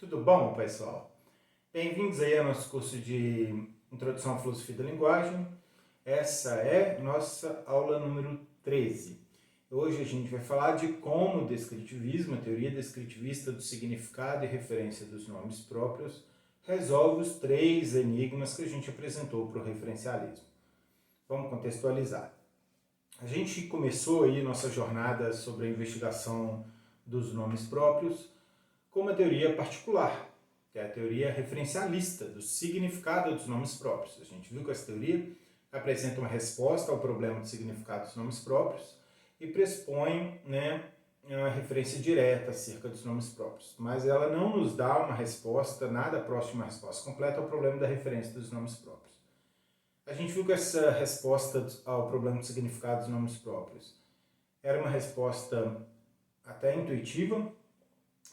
Tudo bom, pessoal? Bem-vindos aí ao nosso curso de Introdução à Filosofia da Linguagem. Essa é nossa aula número 13. Hoje a gente vai falar de como o descritivismo, a teoria descritivista do significado e referência dos nomes próprios, resolve os 3 enigmas que a gente apresentou para o referencialismo. Vamos contextualizar. A gente começou aí nossa jornada sobre a investigação dos nomes próprios com uma teoria particular, que é a teoria referencialista do significado dos nomes próprios. A gente viu que essa teoria apresenta uma resposta ao problema do significado dos nomes próprios e pressupõe uma referência direta acerca dos nomes próprios. Mas ela não nos dá uma resposta, nada próximo de uma resposta completa ao problema da referência dos nomes próprios. A gente viu que essa resposta ao problema do significado dos nomes próprios era uma resposta até intuitiva,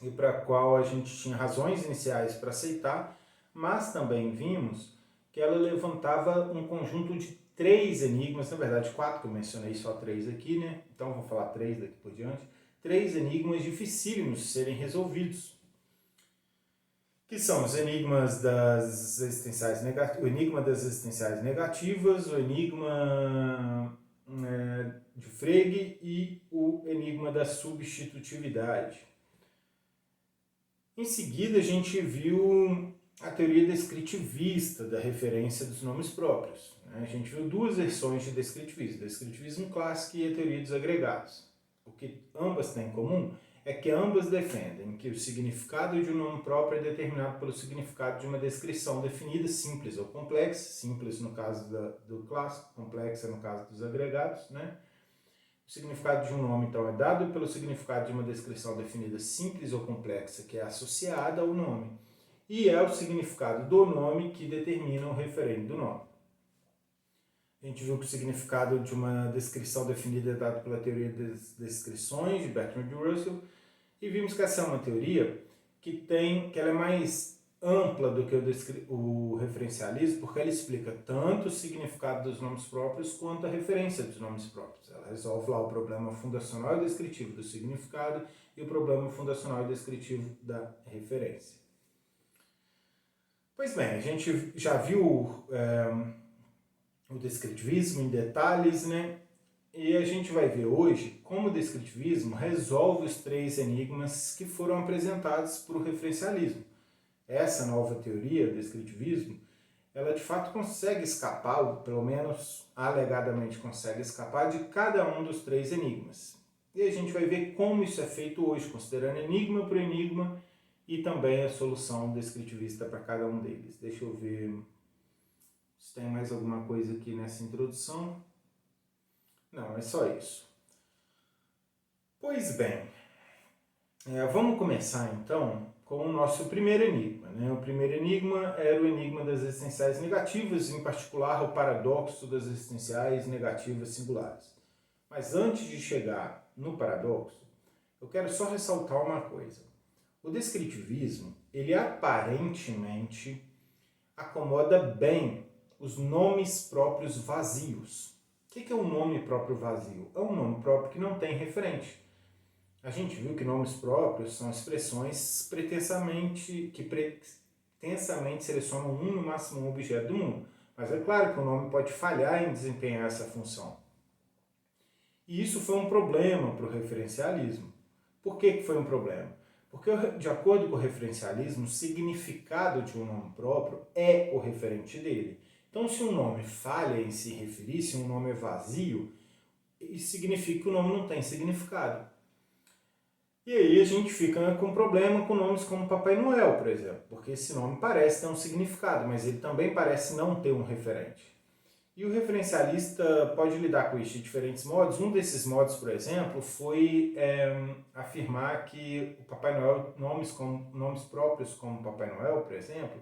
e para a qual a gente tinha razões iniciais para aceitar, mas também vimos que ela levantava um conjunto de 3 enigmas, na verdade 4, que eu mencionei só 3 aqui, né? Então vou falar 3 daqui por diante, 3 enigmas dificílimos de serem resolvidos, que são os enigmas das existenciais negativas, o enigma das existenciais negativas, o enigma de Frege e o enigma da substitutividade. Em seguida, a gente viu a teoria descritivista da referência dos nomes próprios. A gente viu 2 versões de descritivismo, o descritivismo clássico e a teoria dos agregados. O que ambas têm em comum é que ambas defendem que o significado de um nome próprio é determinado pelo significado de uma descrição definida, simples ou complexa, simples no caso do clássico, complexa no caso dos agregados, né? O significado de um nome, então, é dado pelo significado de uma descrição definida simples ou complexa que é associada ao nome. E é o significado do nome que determina o referente do nome. A gente viu que o significado de uma descrição definida é dado pela teoria das descrições, de Bertrand Russell, e vimos que essa é uma teoria que ela é mais ampla do que o referencialismo, porque ela explica tanto o significado dos nomes próprios quanto a referência dos nomes próprios. Ela resolve lá o problema fundacional e descritivo do significado e o problema fundacional e descritivo da referência. Pois bem, a gente já viu o descritivismo em detalhes, né? E a gente vai ver hoje como o descritivismo resolve os 3 enigmas que foram apresentados para o referencialismo. Essa nova teoria do descritivismo, ela de fato consegue escapar, ou pelo menos alegadamente consegue escapar, de cada um dos 3 enigmas. E a gente vai ver como isso é feito hoje, considerando enigma por enigma e também a solução descritivista para cada um deles. Deixa eu ver se tem mais alguma coisa aqui nessa introdução. Não, é só isso. Pois bem, vamos começar então com o nosso primeiro enigma. O primeiro enigma era o enigma das existenciais negativas, em particular o paradoxo das existenciais negativas singulares. Mas antes de chegar no paradoxo, eu quero só ressaltar uma coisa. O descritivismo, ele aparentemente acomoda bem os nomes próprios vazios. O que é um nome próprio vazio? É um nome próprio que não tem referente. A gente viu que nomes próprios são expressões que pretensamente selecionam um, no máximo, um objeto do mundo. Mas é claro que o nome pode falhar em desempenhar essa função. E isso foi um problema para o referencialismo. Por que foi um problema? Porque, de acordo com o referencialismo, o significado de um nome próprio é o referente dele. Então, se um nome falha em se referir, se um nome é vazio, isso significa que o nome não tem significado. E aí a gente fica com problema com nomes como Papai Noel, por exemplo, porque esse nome parece ter um significado, mas ele também parece não ter um referente. E o referencialista pode lidar com isso de diferentes modos. Um desses modos, por exemplo, foi afirmar que o Papai Noel, nomes próprios como Papai Noel, por exemplo,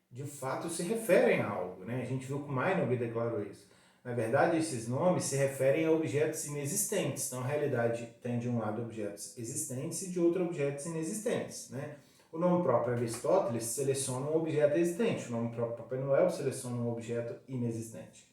de fato se referem a algo, né? A gente viu que o Meinong declarou isso. Na verdade, esses nomes se referem a objetos inexistentes. Então, a realidade tem de um lado objetos existentes e de outro objetos inexistentes, né? O nome próprio Aristóteles seleciona um objeto existente. O nome próprio Papai Noel seleciona um objeto inexistente.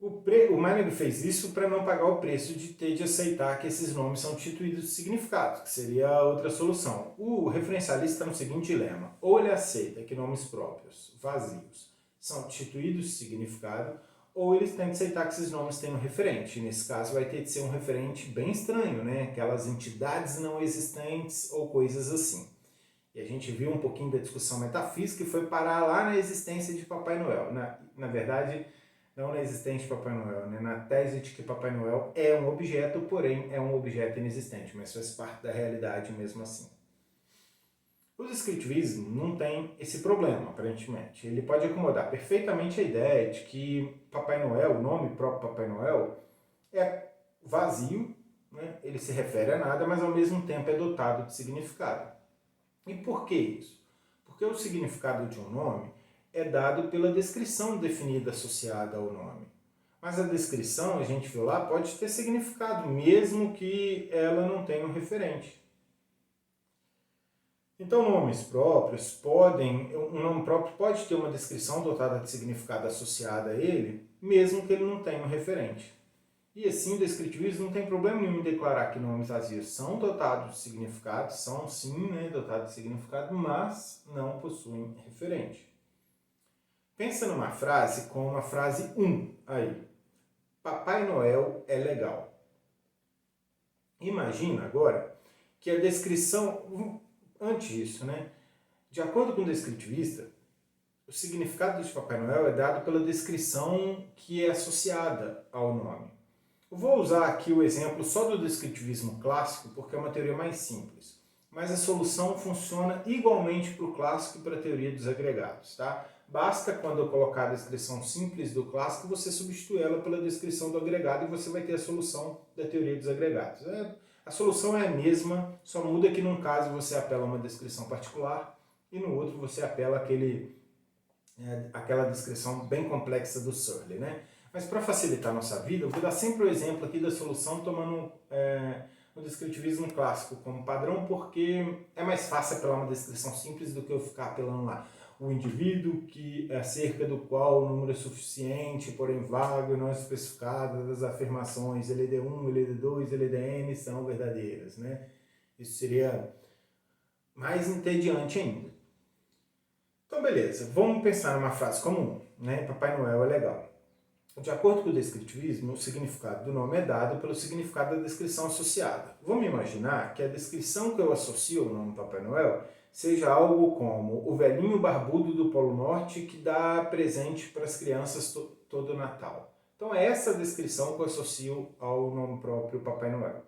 O Meininger fez isso para não pagar o preço de ter de aceitar que esses nomes são destituídos de significado, que seria a outra solução. O referencialista está no seguinte dilema: ou ele aceita que nomes próprios, vazios, são destituídos de significado, ou eles têm que aceitar que esses nomes têm um referente. Nesse caso vai ter de ser um referente bem estranho, né? Aquelas entidades não existentes ou coisas assim. E a gente viu um pouquinho da discussão metafísica e foi parar lá na existência de Papai Noel. Na verdade, não na existência de Papai Noel, né? Na tese de que Papai Noel é um objeto, porém é um objeto inexistente, mas faz parte da realidade mesmo assim. O descritivismo não tem esse problema, aparentemente. Ele pode acomodar perfeitamente a ideia de que Papai Noel, o nome próprio Papai Noel, é vazio, né? Ele se refere a nada, mas ao mesmo tempo é dotado de significado. E por que isso? Porque o significado de um nome é dado pela descrição definida associada ao nome. Mas a descrição, a gente viu lá, pode ter significado, mesmo que ela não tenha um referente. Então, nomes próprios um nome próprio pode ter uma descrição dotada de significado associada a ele, mesmo que ele não tenha um referente. E assim, o descritivismo não tem problema nenhum em declarar que nomes vazios são dotados de significado, são sim, né, dotados de significado, mas não possuem referente. Pensa numa frase com a frase 1 aí. Papai Noel é legal. Imagina agora que a descrição, antes disso, né, de acordo com o descritivista, o significado de Papai Noel é dado pela descrição que é associada ao nome. Eu vou usar aqui o exemplo só do descritivismo clássico, porque é uma teoria mais simples. Mas a solução funciona igualmente para o clássico e para a teoria dos agregados. Tá? Basta, quando eu colocar a descrição simples do clássico, você substituir ela pela descrição do agregado e você vai ter a solução da teoria dos agregados. A solução é a mesma, só muda que num caso você apela a uma descrição particular e no outro você apela àquela descrição bem complexa do Searle, né? Mas para facilitar a nossa vida, eu vou dar sempre o exemplo aqui da solução tomando o descritivismo clássico como padrão, porque é mais fácil apelar uma descrição simples do que eu ficar apelando lá. O indivíduo que acerca do qual o número é suficiente, porém vago e não especificado das afirmações LD1, LD2, LDN são verdadeiras, né? Isso seria mais entediante ainda. Então, beleza, vamos pensar numa frase comum, né? Papai Noel é legal. De acordo com o descritivismo, o significado do nome é dado pelo significado da descrição associada. Vamos imaginar que a descrição que eu associo ao nome Papai Noel seja algo como o velhinho barbudo do Polo Norte que dá presente para as crianças todo Natal. Então é essa a descrição que eu associo ao nome próprio Papai Noel.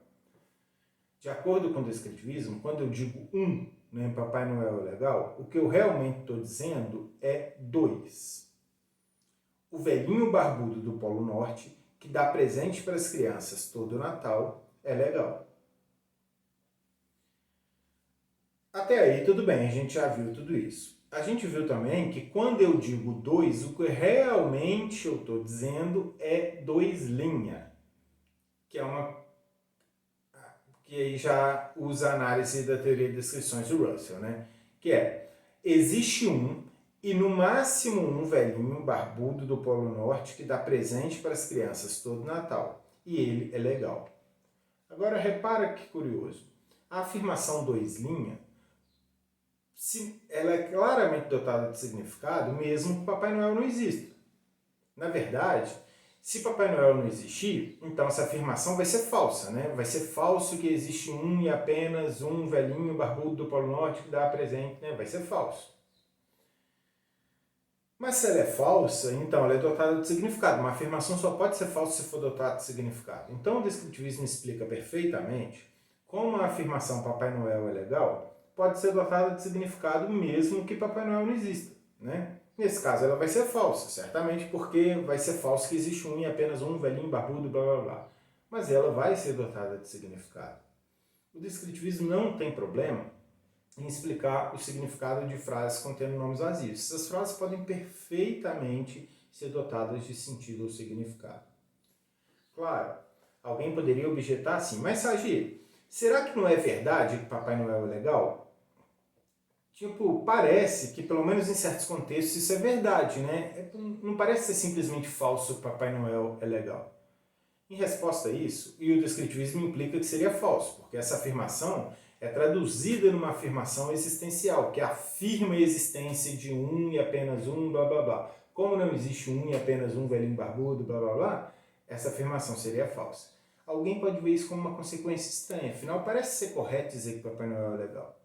De acordo com o descritivismo, quando eu digo né, Papai Noel é legal, o que eu realmente estou dizendo é 2. O velhinho barbudo do Polo Norte, que dá presente para as crianças todo Natal, é legal. Até aí tudo bem, a gente já viu tudo isso. A gente viu também que quando eu digo 2, o que realmente eu estou dizendo é 2 linha, que aí já usa a análise da teoria de descrições do Russell, né? Que existe e no máximo um velhinho barbudo do Polo Norte que dá presente para as crianças todo Natal. E ele é legal. Agora repara que curioso. A afirmação 2 linha, ela é claramente dotada de significado, mesmo que Papai Noel não exista. Na verdade, se Papai Noel não existir, então essa afirmação vai ser falsa, né? Vai ser falso que existe e apenas um velhinho barbudo do Polo Norte que dá presente, né? Vai ser falso. Mas se ela é falsa, então ela é dotada de significado. Uma afirmação só pode ser falsa se for dotada de significado. Então o descritivismo explica perfeitamente como a afirmação Papai Noel é legal pode ser dotada de significado mesmo que Papai Noel não exista, né? Nesse caso ela vai ser falsa, certamente porque vai ser falso que existe e apenas um velhinho barbudo, blá blá blá. Mas ela vai ser dotada de significado. O descritivismo não tem problema em explicar o significado de frases contendo nomes vazios. Essas frases podem perfeitamente ser dotadas de sentido ou significado. Claro, alguém poderia objetar assim, mas Sagi, será que não é verdade que Papai Noel é legal? Tipo, parece que, pelo menos em certos contextos, isso é verdade, né? Não parece ser simplesmente falso que Papai Noel é legal. Em resposta a isso, e o descritivismo implica que seria falso, porque essa afirmação é traduzida numa afirmação existencial, que afirma a existência de um e apenas um, blá blá blá. Como não existe um e apenas um velhinho barbudo, blá blá blá, essa afirmação seria falsa. Alguém pode ver isso como uma consequência estranha, afinal parece ser correto dizer que Papai Noel é legal.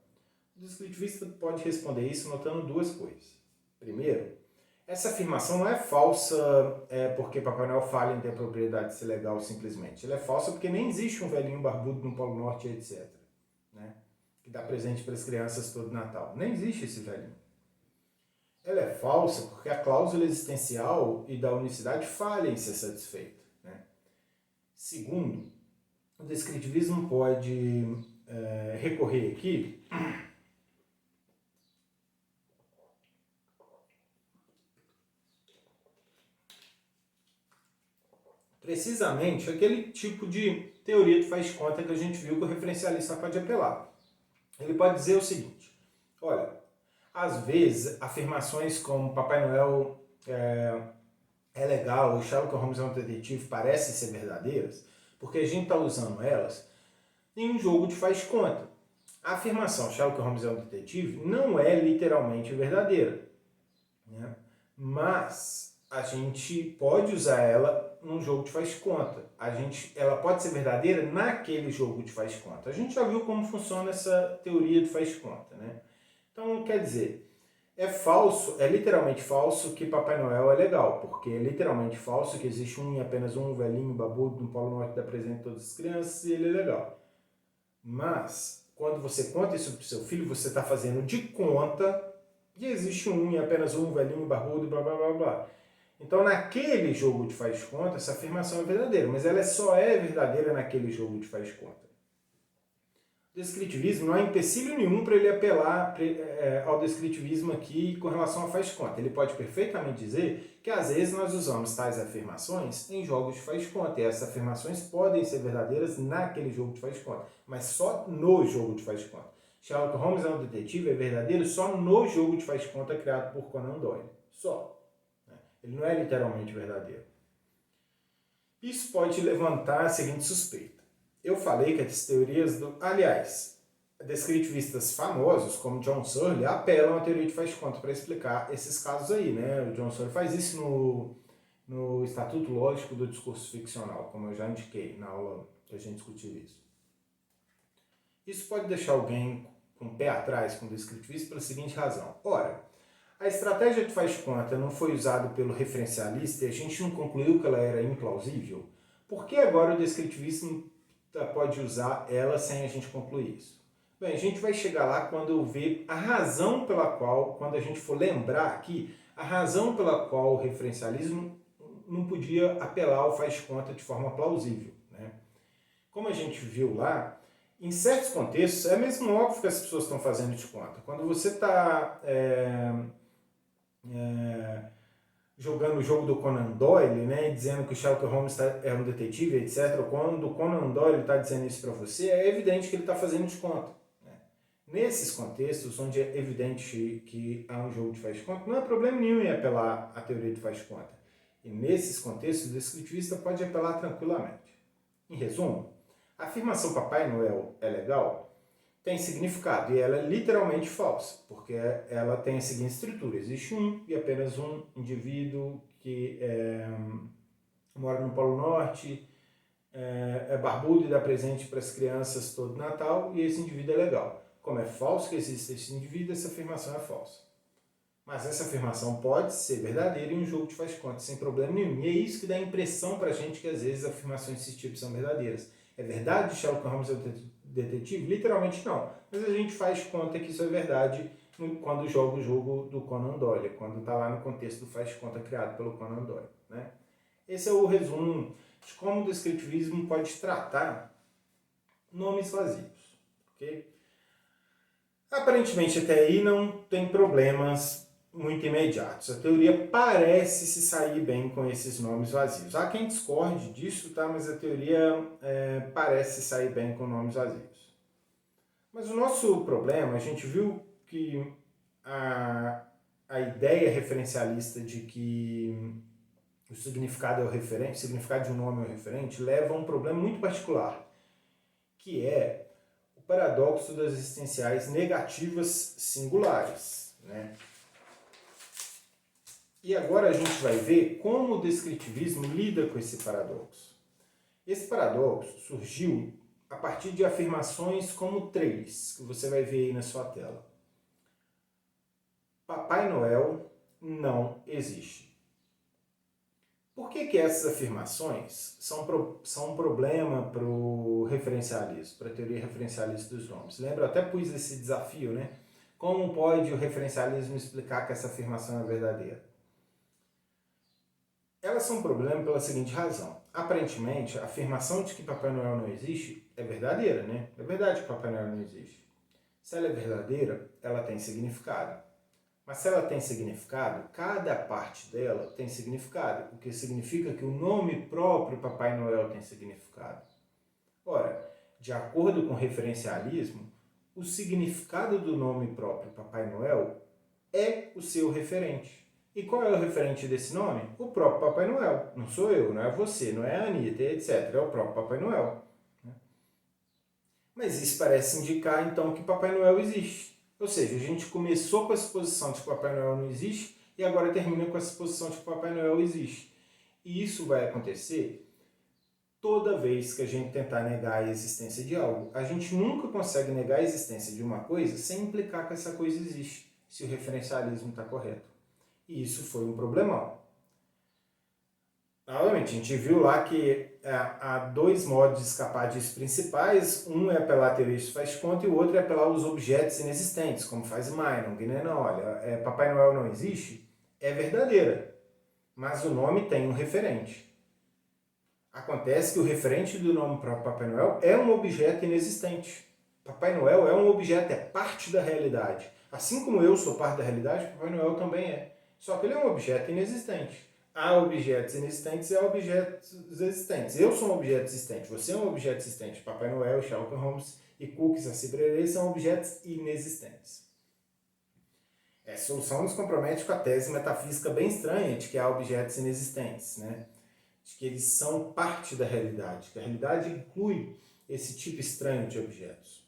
O descritivista pode responder isso notando duas coisas. Primeiro, essa afirmação não é falsa porque Papai Noel falha em ter a propriedade de ser legal simplesmente. Ela é falsa porque nem existe um velhinho barbudo no Polo Norte, etc. Né? Que dá presente para as crianças todo Natal. Nem existe esse velhinho. Ela é falsa porque a cláusula existencial e da unicidade falha em ser satisfeita. Né? Segundo, o descritivismo pode recorrer aqui precisamente aquele tipo de teoria que faz conta que a gente viu que o referencialista pode apelar. Ele pode dizer o seguinte: olha, às vezes afirmações como Papai Noel é legal, o Sherlock Holmes é um detetive parecem ser verdadeiras, porque a gente está usando elas em um jogo de faz-conta. A afirmação Sherlock Holmes é um detetive não é literalmente verdadeira, né? Mas a gente pode usar ela num jogo de faz-conta. Ela pode ser verdadeira naquele jogo de faz-conta. A gente já viu como funciona essa teoria de faz-conta, né? Então, quer dizer, é falso, é literalmente falso que Papai Noel é legal, porque é literalmente falso que existe um e apenas um velhinho babudo no Polo Norte que dá presente a todas as crianças e ele é legal. Mas, quando você conta isso para o seu filho, você está fazendo de conta que existe um e apenas um velhinho barbudo, blá blá blá blá. Então, naquele jogo de faz-conta, essa afirmação é verdadeira, mas ela só é verdadeira naquele jogo de faz-conta. O descritivismo não há empecilho nenhum para ele apelar ao descritivismo aqui com relação a faz-conta. Ele pode perfeitamente dizer que às vezes nós usamos tais afirmações em jogos de faz-conta, e essas afirmações podem ser verdadeiras naquele jogo de faz-conta, mas só no jogo de faz-conta. Sherlock Holmes é um detetive, é verdadeiro só no jogo de faz-conta criado por Conan Doyle. Só. Ele não é literalmente verdadeiro. Isso pode levantar a seguinte suspeita. Eu falei que as teorias aliás, descritivistas famosos, como John Searle, apelam à teoria de faz-conta para explicar esses casos aí, né? O John Searle faz isso no Estatuto Lógico do Discurso Ficcional, como eu já indiquei na aula que a gente discutiu isso. Isso pode deixar alguém com o pé atrás com o descritivismo pela seguinte razão. Ora, a estratégia de faz-conta não foi usada pelo referencialista e a gente não concluiu que ela era implausível. Por que agora o descritivismo pode usar ela sem a gente concluir isso? Bem, a gente vai chegar lá quando eu ver a razão pela qual, quando a gente for lembrar aqui, a razão pela qual o referencialismo não podia apelar ao faz-conta de forma plausível. Né? Como a gente viu lá, em certos contextos, é mesmo óbvio que as pessoas estão fazendo de conta. Quando você está jogando o jogo do Conan Doyle, né, dizendo que o Sherlock Holmes é um detetive, etc., quando o Conan Doyle está dizendo isso para você, é evidente que ele está fazendo de conta. Né? Nesses contextos, onde é evidente que há um jogo de faz-conta, não há problema nenhum em apelar à teoria de faz-conta. E nesses contextos, o descritivista pode apelar tranquilamente. Em resumo, a afirmação Papai Noel é legal tem significado e ela é literalmente falsa, porque ela tem a seguinte estrutura: existe um e apenas um indivíduo que mora no Polo Norte, é barbudo e dá presente para as crianças todo Natal, e esse indivíduo é legal. Como é falso que existe esse indivíduo, essa afirmação é falsa. Mas essa afirmação pode ser verdadeira em um jogo de faz-conta, sem problema nenhum. E é isso que dá a impressão para a gente que às vezes afirmações desse tipo são verdadeiras. É verdade que Sherlock Holmes é um detetive? Literalmente não. Mas a gente faz conta que isso é verdade quando joga o jogo do Conan Doyle, quando está lá no contexto do faz-conta criado pelo Conan Doyle. Né? Esse é o resumo de como o descritivismo pode tratar nomes vazios. Okay? Aparentemente até aí não tem problemas muito imediatos. A teoria parece se sair bem com esses nomes vazios. Há quem discorde disso, tá? Mas a teoria parece sair bem com nomes vazios. Mas o nosso problema, a gente viu que a ideia referencialista de que o significado é o referente, o significado de um nome é o referente, leva a um problema muito particular, que é o paradoxo das existenciais negativas singulares, né? E agora a gente vai ver como o descritivismo lida com esse paradoxo. Esse paradoxo surgiu a partir de afirmações como 3, que você vai ver aí na sua tela. Papai Noel não existe. Por que essas afirmações são um problema para o referencialismo, para a teoria referencialista dos nomes? Lembra, eu até pus esse desafio, né? Como pode o referencialismo explicar que essa afirmação é verdadeira? Elas são um problema pela seguinte razão. Aparentemente, a afirmação de que Papai Noel não existe é verdadeira, né? É verdade que Papai Noel não existe. Se ela é verdadeira, ela tem significado. Mas se ela tem significado, cada parte dela tem significado, o que significa que o nome próprio Papai Noel tem significado. Ora, de acordo com o referencialismo, o significado do nome próprio Papai Noel é o seu referente. E qual é o referente desse nome? O próprio Papai Noel. Não sou eu, não é você, não é a Anitta, etc. É o próprio Papai Noel. Mas isso parece indicar, então, que Papai Noel existe. Ou seja, a gente começou com a suposição de que Papai Noel não existe e agora termina com a suposição de que Papai Noel existe. E isso vai acontecer toda vez que a gente tentar negar a existência de algo. A gente nunca consegue negar a existência de uma coisa sem implicar que essa coisa existe, se o referencialismo está correto. E isso foi um problemão. Obviamente, a gente viu lá que há dois modos de escapar disso principais. Um é apelar a teoria de faz-conta e o outro é apelar aos objetos inexistentes, como faz Meinong, né? Não, olha, Papai Noel não existe, é verdadeira, mas o nome tem um referente. Acontece que o referente do nome próprio Papai Noel é um objeto inexistente. Papai Noel é um objeto, é parte da realidade. Assim como eu sou parte da realidade, Papai Noel também é. Só que ele é um objeto inexistente. Há objetos inexistentes e há objetos existentes. Eu sou um objeto existente, você é um objeto existente. Papai Noel, Sherlock Holmes e cookies, a cibererê são objetos inexistentes. Essa solução nos compromete com a tese metafísica bem estranha de que há objetos inexistentes, né? De que eles são parte da realidade, que a realidade inclui esse tipo estranho de objetos.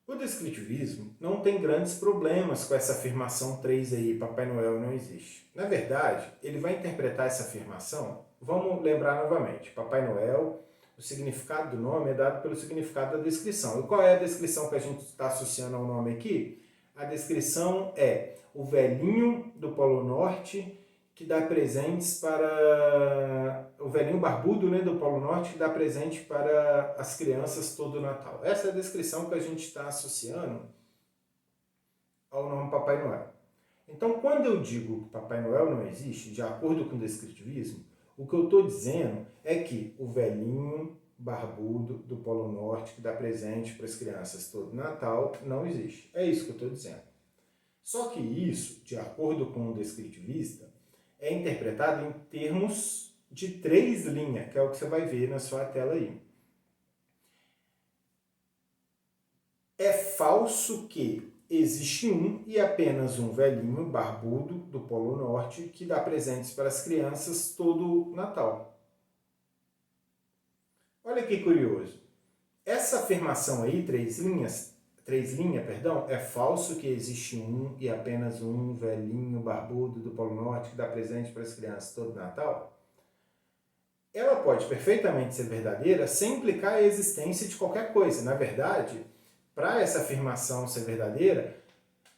O descritivismo não tem grandes problemas com essa afirmação 3 aí, Papai Noel não existe. Na verdade, ele vai interpretar essa afirmação, vamos lembrar novamente, Papai Noel, o significado do nome é dado pelo significado da descrição. E qual é a descrição que a gente está associando ao nome aqui? A descrição é o velhinho do Polo Norte que dá presentes para... o velhinho barbudo, né, do Polo Norte que dá presente para as crianças todo o Natal. Essa é a descrição que a gente está associando ao nome Papai Noel. Então, quando eu digo que Papai Noel não existe, de acordo com o descritivismo, o que eu estou dizendo é que o velhinho barbudo do Polo Norte que dá presente para as crianças todo Natal não existe. É isso que eu estou dizendo. Só que isso, de acordo com o descritivista, é interpretado em termos de 3 linhas, que é o que você vai ver na sua tela aí. É falso que existe um e apenas um velhinho barbudo do Polo Norte que dá presentes para as crianças todo Natal. Olha que curioso. Essa afirmação aí, 3 linhas, é falso que existe um e apenas um velhinho barbudo do Polo Norte que dá presente para as crianças todo Natal? Ela pode perfeitamente ser verdadeira sem implicar a existência de qualquer coisa. Na verdade, para essa afirmação ser verdadeira,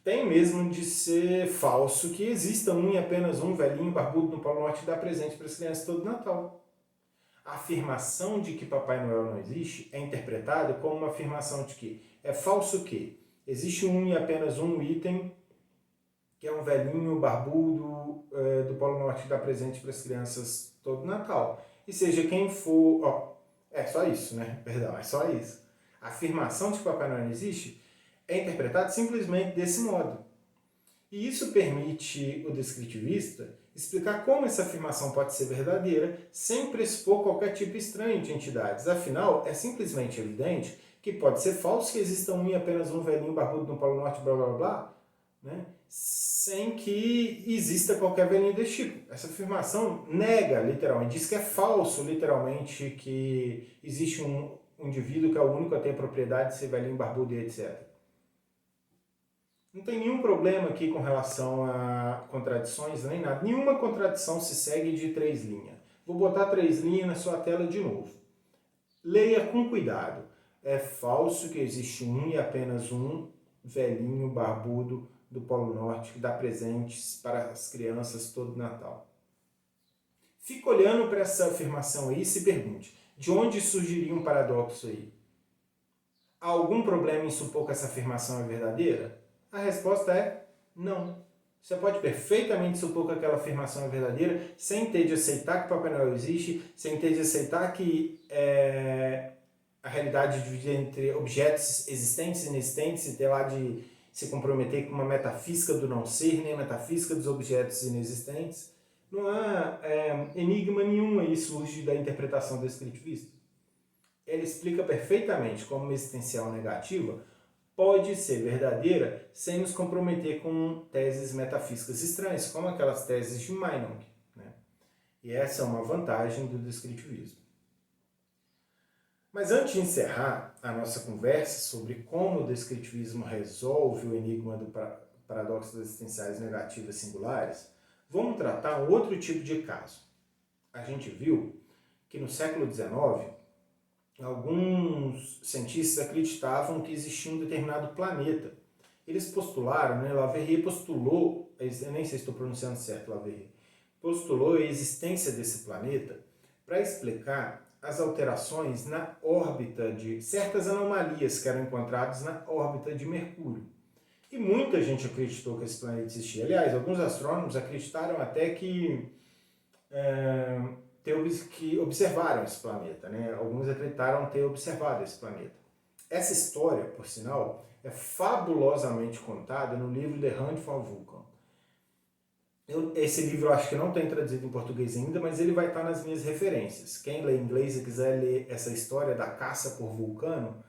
tem mesmo de ser falso que exista um e apenas um velhinho barbudo no Polo Norte que dá presente para as crianças todo Natal. A afirmação de que Papai Noel não existe é interpretada como uma afirmação de que é falso que existe um e apenas um item que é um velhinho barbudo do Polo Norte que dá presente para as crianças todo Natal. E seja quem for... é só isso, né? Perdão, é só isso. A afirmação de que Papai Noel não existe é interpretada simplesmente desse modo. E isso permite o descritivista explicar como essa afirmação pode ser verdadeira sem pressupor qualquer tipo estranho de entidades. Afinal, é simplesmente evidente que pode ser falso, que exista um e apenas um velhinho barbudo no Polo Norte, blá blá blá, né? Sem que exista qualquer velhinho desse tipo. Essa afirmação nega, literalmente, diz que é falso, literalmente, que existe um indivíduo que é o único a ter a propriedade de ser velhinho barbudo e etc. Não tem nenhum problema aqui com relação a contradições, nem nada. Nenhuma contradição se segue de 3 linhas. Vou botar 3 linhas na sua tela de novo. Leia com cuidado. É falso que existe um e apenas um velhinho barbudo do Polo Norte que dá presentes para as crianças todo Natal. Fica olhando para essa afirmação aí e se pergunte, de onde surgiria um paradoxo aí? Há algum problema em supor que essa afirmação é verdadeira? A resposta é não. Você pode perfeitamente supor que aquela afirmação é verdadeira sem ter de aceitar que Papai Noel existe, sem ter de aceitar que a realidade divide entre objetos existentes e inexistentes e ter lá de se comprometer com uma metafísica do não ser, nem a metafísica dos objetos inexistentes. Não há enigma nenhum aí surge da interpretação do descritivista. Ele explica perfeitamente como uma existencial negativa pode ser verdadeira sem nos comprometer com teses metafísicas estranhas, como aquelas teses de Meinong, né? E essa é uma vantagem do descritivismo. Mas antes de encerrar a nossa conversa sobre como o descritivismo resolve o enigma do paradoxo das existenciais negativas singulares, vamos tratar um outro tipo de caso. A gente viu que no século XIX, alguns cientistas acreditavam que existia um determinado planeta. Eles postularam, né, Leverrier postulou, eu nem sei se estou pronunciando certo, Leverrier, postulou a existência desse planeta para explicar as alterações na órbita de certas anomalias que eram encontradas na órbita de Mercúrio. E muita gente acreditou que esse planeta existia. Aliás, alguns astrônomos acreditaram até que observaram esse planeta, né? Alguns acreditaram ter observado esse planeta. Essa história, por sinal, é fabulosamente contada no livro The Hunt for Vulcan. Esse livro eu acho que não tem traduzido em português ainda, mas ele vai estar nas minhas referências. Quem lê inglês e quiser ler essa história da caça por Vulcano,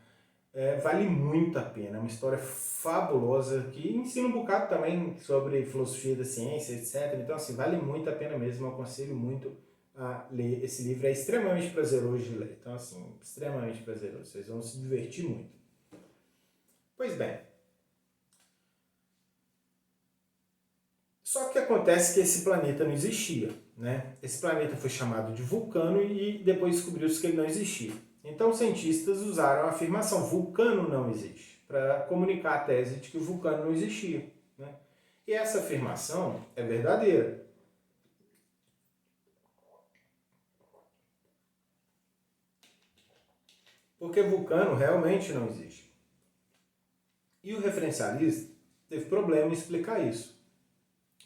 vale muito a pena. É uma história fabulosa que ensina um bocado também sobre filosofia da ciência, etc. Então, assim, vale muito a pena mesmo. Eu aconselho muito a ler esse livro. É extremamente prazeroso de ler. Então, assim, extremamente prazeroso. Vocês vão se divertir muito. Pois bem. Só que acontece que esse planeta não existia, né? Esse planeta foi chamado de Vulcano e depois descobriu-se que ele não existia. Então, os cientistas usaram a afirmação Vulcano não existe para comunicar a tese de que o Vulcano não existia, né? E essa afirmação é verdadeira. Porque Vulcano realmente não existe. E o referencialista teve problema em explicar isso.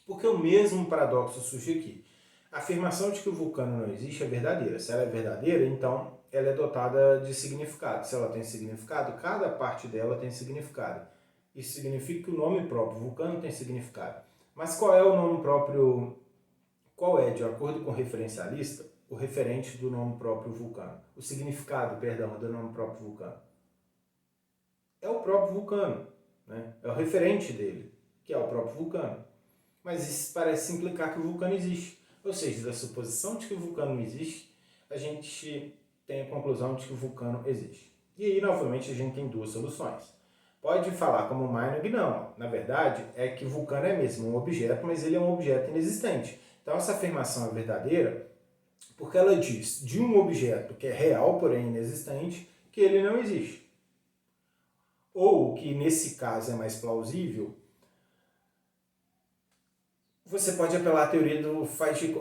Porque o mesmo paradoxo surge aqui. A afirmação de que o Vulcano não existe é verdadeira. Se ela é verdadeira, então ela é dotada de significado. Se ela tem significado, cada parte dela tem significado. Isso significa que o nome próprio, Vulcano, tem significado. Mas qual é o nome próprio? Qual é, de acordo com o referencialista, o referente do nome próprio Vulcano? O significado, perdão, do nome próprio Vulcano? É o próprio Vulcano, né? É o referente dele, que é o próprio Vulcano. Mas isso parece implicar que o Vulcano existe. Ou seja, da suposição de que o Vulcano não existe, a gente tem a conclusão de que o Vulcano existe. E aí, novamente, a gente tem duas soluções. Pode falar como Meinong, não. Na verdade, é que o Vulcano é mesmo um objeto, mas ele é um objeto inexistente. Então, essa afirmação é verdadeira porque ela diz de um objeto que é real, porém inexistente, que ele não existe. Ou, que nesse caso é mais plausível, você pode apelar à teoria do faz de...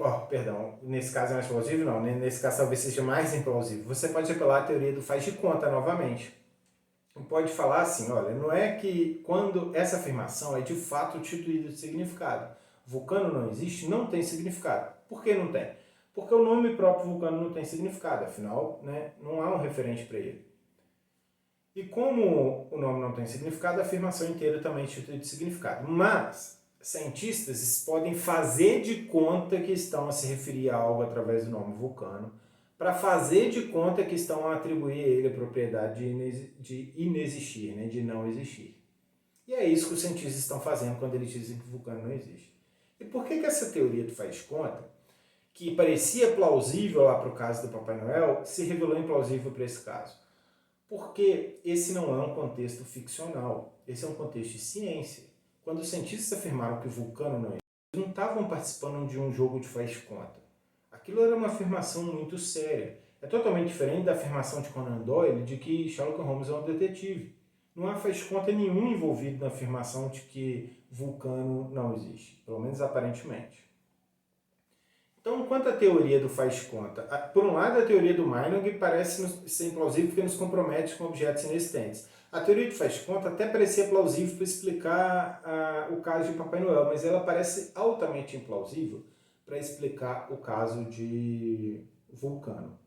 nesse caso é mais plausível? Não, nesse caso talvez seja mais implausível. Você pode apelar à teoria do faz de conta novamente. Pode falar assim, olha, não é que quando essa afirmação é de fato tituída de significado. Vulcano não existe, não tem significado. Por que não tem? Porque o nome próprio Vulcano não tem significado, afinal, né, não há um referente para ele. E como o nome não tem significado, a afirmação inteira também é tituída de significado. Mas cientistas podem fazer de conta que estão a se referir a algo através do nome Vulcano para fazer de conta que estão a atribuir a ele a propriedade de inexistir, né? De não existir. E é isso que os cientistas estão fazendo quando eles dizem que o vulcano não existe. E por que essa teoria do faz conta, que parecia plausível lá para o caso do Papai Noel, se revelou implausível para esse caso? Porque esse não é um contexto ficcional, esse é um contexto de ciência. Quando os cientistas afirmaram que o vulcano não existe, eles não estavam participando de um jogo de faz conta. Aquilo era uma afirmação muito séria. É totalmente diferente da afirmação de Conan Doyle de que Sherlock Holmes é um detetive. Não há faz conta nenhum envolvido na afirmação de que vulcano não existe, pelo menos aparentemente. Então, quanto à teoria do faz conta, por um lado a teoria do Meinong parece ser implausível porque nos compromete com objetos inexistentes. A teoria do faz conta até parecia plausível para explicar o caso de Papai Noel, mas ela parece altamente implausível para explicar o caso de vulcano.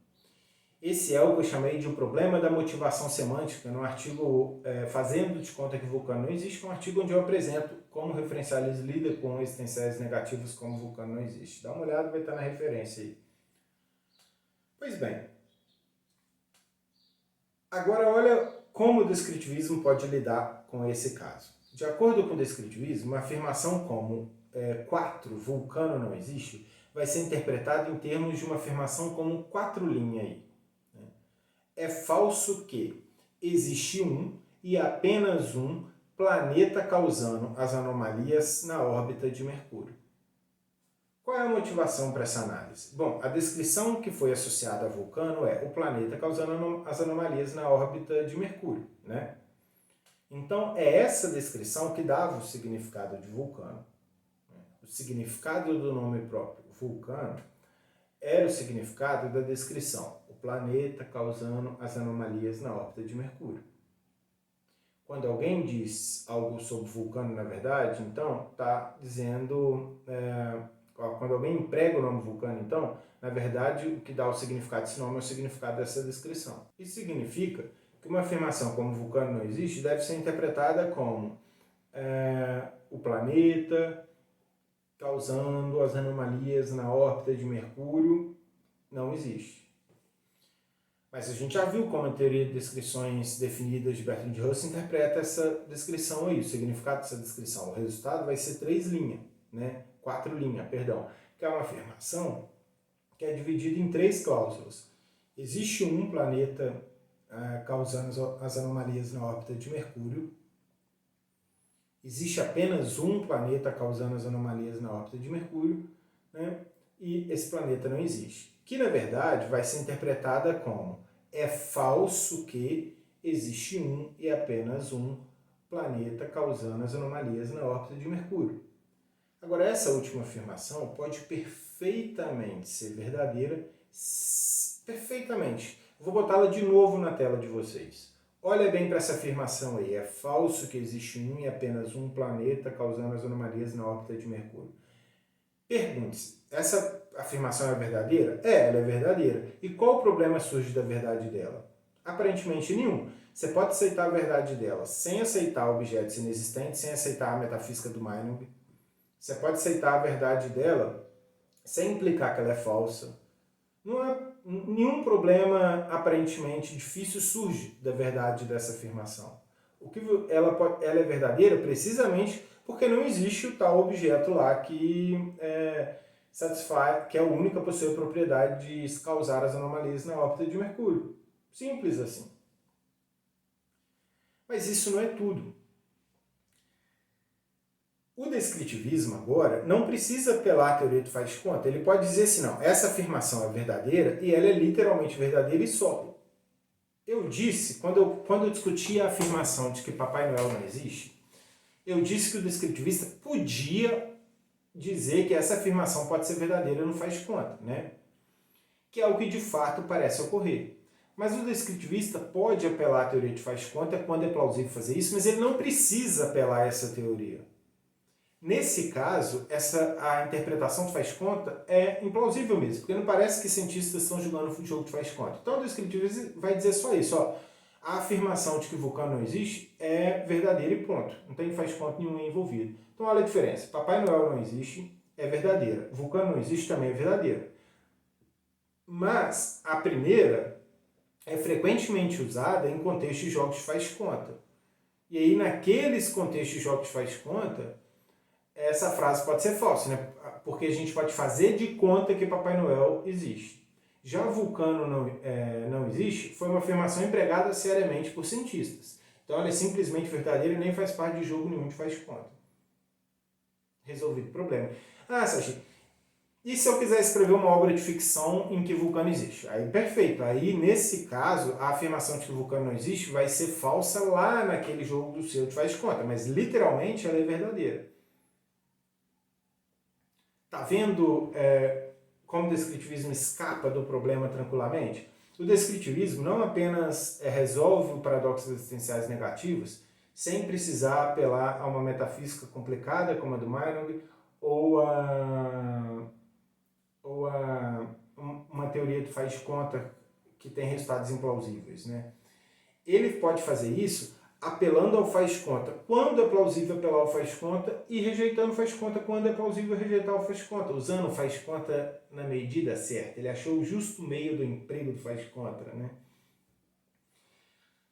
Esse é o que eu chamei de o problema da motivação semântica no artigo Fazendo de Conta que o Vulcano não existe, um artigo onde eu apresento como referenciais lida com existenciais negativos como o vulcano não existe. Dá uma olhada, vai estar na referência aí. Pois bem, agora olha como o descritivismo pode lidar com esse caso. De acordo com o descritivismo, uma afirmação como 4, vulcano não existe, vai ser interpretada em termos de uma afirmação como 4 linhas aí. É falso que existe um e apenas um planeta causando as anomalias na órbita de Mercúrio. Qual é a motivação para essa análise? Bom, a descrição que foi associada a vulcano é o planeta causando as anomalias na órbita de Mercúrio, né? Então, é essa descrição que dava o significado de vulcano. O significado do nome próprio, vulcano, era o significado da descrição, o planeta causando as anomalias na órbita de Mercúrio. Quando alguém diz algo sobre vulcano, na verdade, então, está dizendo... quando alguém emprega o nome vulcano, então, na verdade, o que dá o significado desse nome é o significado dessa descrição. Isso significa que uma afirmação como vulcano não existe deve ser interpretada como o planeta causando as anomalias na órbita de Mercúrio não existe. Mas a gente já viu como a teoria de descrições definidas de Bertrand Russell interpreta essa descrição aí, o significado dessa descrição. O resultado vai ser 3 linhas, né? 4 linhas, perdão, que é uma afirmação que é dividida em 3 cláusulas. Existe um planeta causando as anomalias na órbita de Mercúrio. Existe apenas um planeta causando as anomalias na órbita de Mercúrio, né? E esse planeta não existe. Que, na verdade, vai ser interpretada como é falso que existe um e apenas um planeta causando as anomalias na órbita de Mercúrio. Agora, essa última afirmação pode perfeitamente ser verdadeira, perfeitamente. Vou botá-la de novo na tela de vocês. Olha bem para essa afirmação aí. É falso que existe um e apenas um planeta causando as anomalias na órbita de Mercúrio. Pergunte-se, essa afirmação é verdadeira? Ela é verdadeira. E qual o problema surge da verdade dela? Aparentemente nenhum. Você pode aceitar a verdade dela sem aceitar objetos inexistentes, sem aceitar a metafísica do Meinong. Você pode aceitar a verdade dela sem implicar que ela é falsa. Não há nenhum problema aparentemente difícil surge da verdade dessa afirmação. Ela é verdadeira precisamente porque não existe o tal objeto lá que satisfaz, que é o único a possuir a propriedade de causar as anomalias na órbita de Mercúrio. Simples assim. Mas isso não é tudo. O descritivismo agora não precisa apelar à teoria do faz conta. Ele pode dizer assim, não, essa afirmação é verdadeira e ela é literalmente verdadeira e só. Eu disse, quando eu discuti a afirmação de que Papai Noel não existe, eu disse que o descritivista podia dizer que essa afirmação pode ser verdadeira no faz conta, né? Que é o que de fato parece ocorrer. Mas o descritivista pode apelar à teoria de faz conta quando é plausível fazer isso, mas ele não precisa apelar a essa teoria. Nesse caso, a interpretação de faz conta é implausível mesmo, porque não parece que cientistas estão jogando o jogo de faz conta. Então o descritivismo vai dizer só isso, ó, a afirmação de que o vulcano não existe é verdadeira e ponto. Não tem faz conta nenhum envolvido. Então olha a diferença. Papai Noel não existe, é verdadeira. Vulcano não existe, também é verdadeira. Mas a primeira é frequentemente usada em contextos de jogos de faz-conta. E aí, naqueles contextos de jogos de faz-conta, essa frase pode ser falsa, né? Porque a gente pode fazer de conta que Papai Noel existe. Já Vulcano não existe foi uma afirmação empregada seriamente por cientistas. Então ela é simplesmente verdadeira e nem faz parte de jogo nenhum de faz-conta. Resolvido o problema. Ah, Sachi, e se eu quiser escrever uma obra de ficção em que Vulcano existe? Aí, perfeito. Aí, nesse caso, a afirmação de que Vulcano não existe vai ser falsa lá naquele jogo do seu de faz-conta. Mas, literalmente, ela é verdadeira. Tá vendo como o descritivismo escapa do problema tranquilamente? O descritivismo não apenas resolve o paradoxo existenciais negativos sem precisar apelar a uma metafísica complicada como a do Meinong ou uma teoria que faz de conta que tem resultados implausíveis, né? Ele pode fazer isso apelando ao faz-conta quando é plausível apelar ao faz-conta e rejeitando o faz-conta quando é plausível rejeitar o faz-conta, usando o faz-conta na medida certa. Ele achou o justo meio do emprego do faz-conta, né?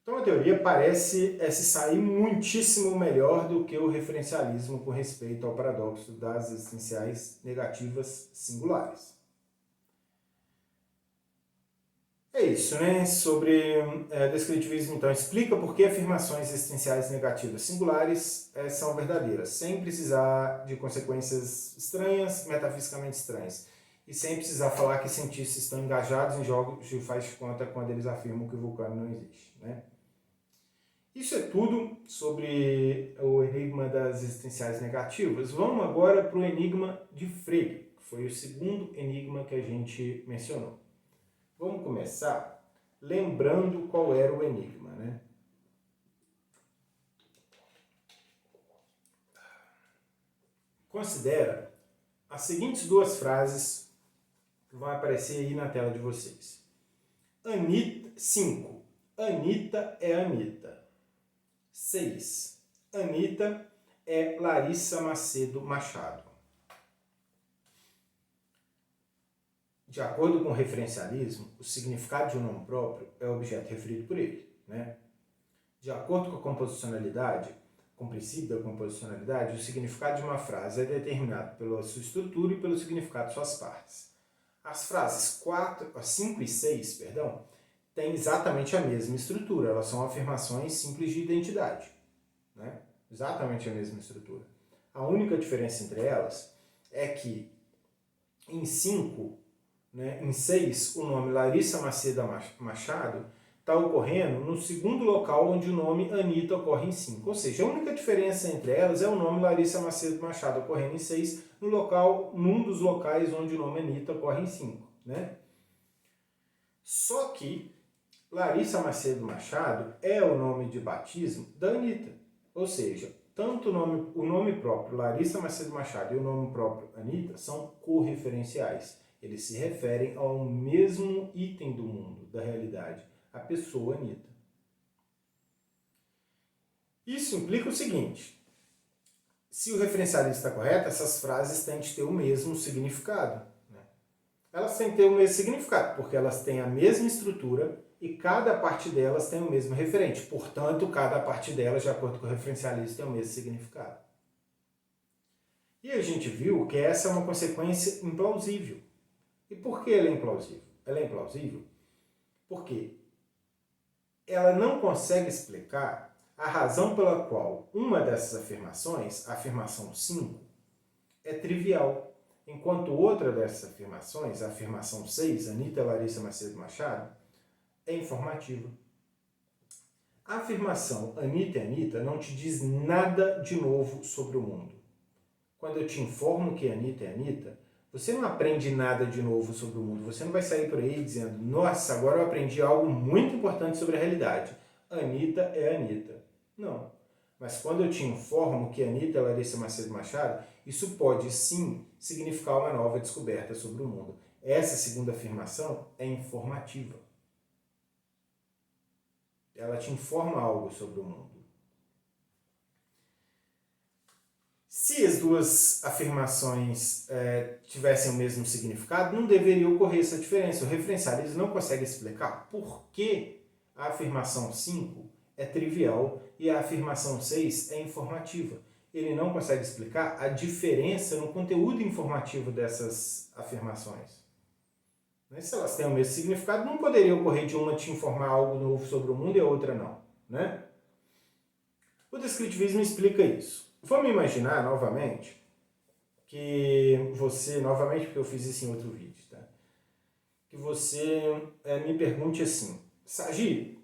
Então a teoria parece se sair muitíssimo melhor do que o referencialismo com respeito ao paradoxo das existenciais negativas singulares. É isso, né? Sobre descritivismo, então, explica por que afirmações existenciais negativas singulares são verdadeiras, sem precisar de consequências estranhas, metafisicamente estranhas, e sem precisar falar que cientistas estão engajados em jogos de faz-conta quando eles afirmam que o vulcano não existe, né? Isso é tudo sobre o enigma das existenciais negativas. Vamos agora para o enigma de Frege, que foi o segundo enigma que a gente mencionou. Vamos começar lembrando qual era o enigma, né? Considera as seguintes duas frases que vão aparecer aí na tela de vocês. 5. Anitta é Anitta. 6. Anitta é Larissa Macedo Machado. De acordo com o referencialismo, o significado de um nome próprio é o objeto referido por ele, né? De acordo com a composicionalidade, com o princípio da composicionalidade, o significado de uma frase é determinado pela sua estrutura e pelo significado de suas partes. As frases 5 e 6, têm exatamente a mesma estrutura, elas são afirmações simples de identidade, né? Exatamente a mesma estrutura. A única diferença entre elas é que em 5, né, em 6, o nome Larissa Macedo Machado está ocorrendo no segundo local onde o nome Anitta ocorre em 5. Ou seja, a única diferença entre elas é o nome Larissa Macedo Machado ocorrendo em 6, num dos locais onde o nome Anitta ocorre em 5. Né? Só que Larissa Macedo Machado é o nome de batismo da Anitta. Ou seja, tanto o nome próprio Larissa Macedo Machado e o nome próprio Anitta são correferenciais. Eles se referem ao mesmo item do mundo, da realidade, a pessoa Anitta. Isso implica o seguinte: se o referencialismo está correto, essas frases têm de ter o mesmo significado. Né? Elas têm que ter o mesmo significado, porque elas têm a mesma estrutura e cada parte delas tem o mesmo referente. Portanto, cada parte delas, de acordo com o referencialismo, tem o mesmo significado. E a gente viu que essa é uma consequência implausível. E por que ela é implausível? Ela é implausível porque ela não consegue explicar a razão pela qual uma dessas afirmações, a afirmação 5, é trivial, enquanto outra dessas afirmações, a afirmação 6, Anitta Larissa Macedo Machado, é informativa. A afirmação Anitta é Anitta não te diz nada de novo sobre o mundo. Quando eu te informo que Anitta é Anitta, você não aprende nada de novo sobre o mundo. Você não vai sair por aí dizendo, nossa, agora eu aprendi algo muito importante sobre a realidade. Anitta é Anitta. Não. Mas quando eu te informo que Anitta é Larissa Macedo Machado, isso pode sim significar uma nova descoberta sobre o mundo. Essa segunda afirmação é informativa. Ela te informa algo sobre o mundo. Se as duas afirmações tivessem o mesmo significado, não deveria ocorrer essa diferença. O referencialismo não consegue explicar por que a afirmação 5 é trivial e a afirmação 6 é informativa. Ele não consegue explicar a diferença no conteúdo informativo dessas afirmações. Se elas têm o mesmo significado, não poderia ocorrer de uma te informar algo novo sobre o mundo e a outra não, né? O descritivismo explica isso. Vamos imaginar novamente que você, novamente porque eu fiz isso em outro vídeo, tá? Que você me pergunte assim, Sagi,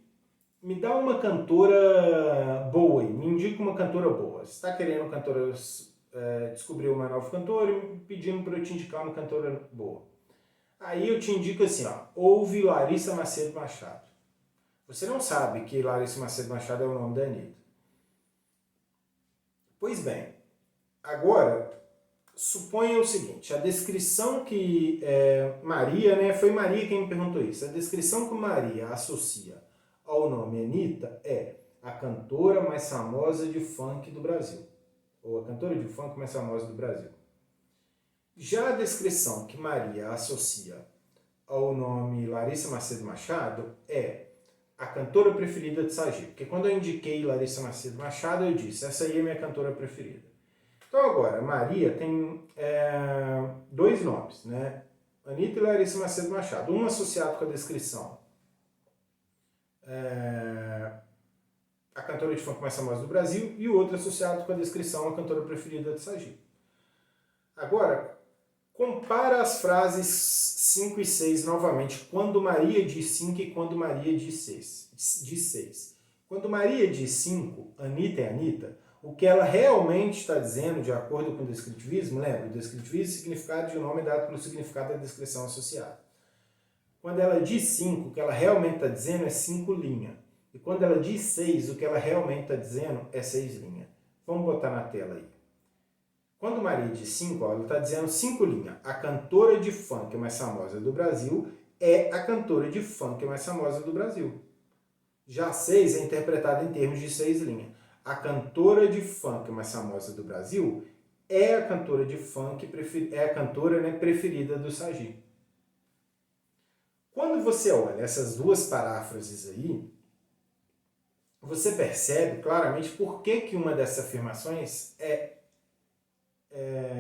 me dá uma cantora boa aí, me indica uma cantora boa. Você está querendo descobrir uma nova cantora e pedindo para eu te indicar uma cantora boa. Aí eu te indico assim, ó, ouve Larissa Macedo Machado. Você não sabe que Larissa Macedo Machado é o nome da Anitta. Pois bem, agora, suponha o seguinte, a descrição que Maria, né, foi Maria quem me perguntou isso, a descrição que Maria associa ao nome Anitta é a cantora mais famosa de funk do Brasil, ou a cantora de funk mais famosa do Brasil. Já a descrição que Maria associa ao nome Larissa Macedo Machado é a cantora preferida de Sagi. Porque quando eu indiquei Larissa Macedo Machado, eu disse, essa aí é minha cantora preferida. Então agora, Maria tem dois nomes, né? Anitta e Larissa Macedo Machado. Um associado com a descrição, a cantora de funk mais famosa do Brasil, e o outro associado com a descrição, a cantora preferida de Sagi. Agora, compara as frases 5 e 6 novamente, quando Maria diz 5 e quando Maria diz 6. Quando Maria diz 5, Anitta é Anitta, o que ela realmente está dizendo, de acordo com o descritivismo, lembra? O descritivismo é o significado de um nome dado pelo significado da descrição associada. Quando ela diz 5, o que ela realmente está dizendo é 5 linhas. E quando ela diz 6, o que ela realmente está dizendo é 6 linhas. Vamos botar na tela aí. Quando Maria diz 5, ela está dizendo 5 linhas. A cantora de funk mais famosa do Brasil é a cantora de funk mais famosa do Brasil. Já 6 é interpretada em termos de 6 linhas. A cantora de funk mais famosa do Brasil é a cantora de funk preferida do Sagi. Quando você olha essas duas paráfrases aí, você percebe claramente por que uma dessas afirmações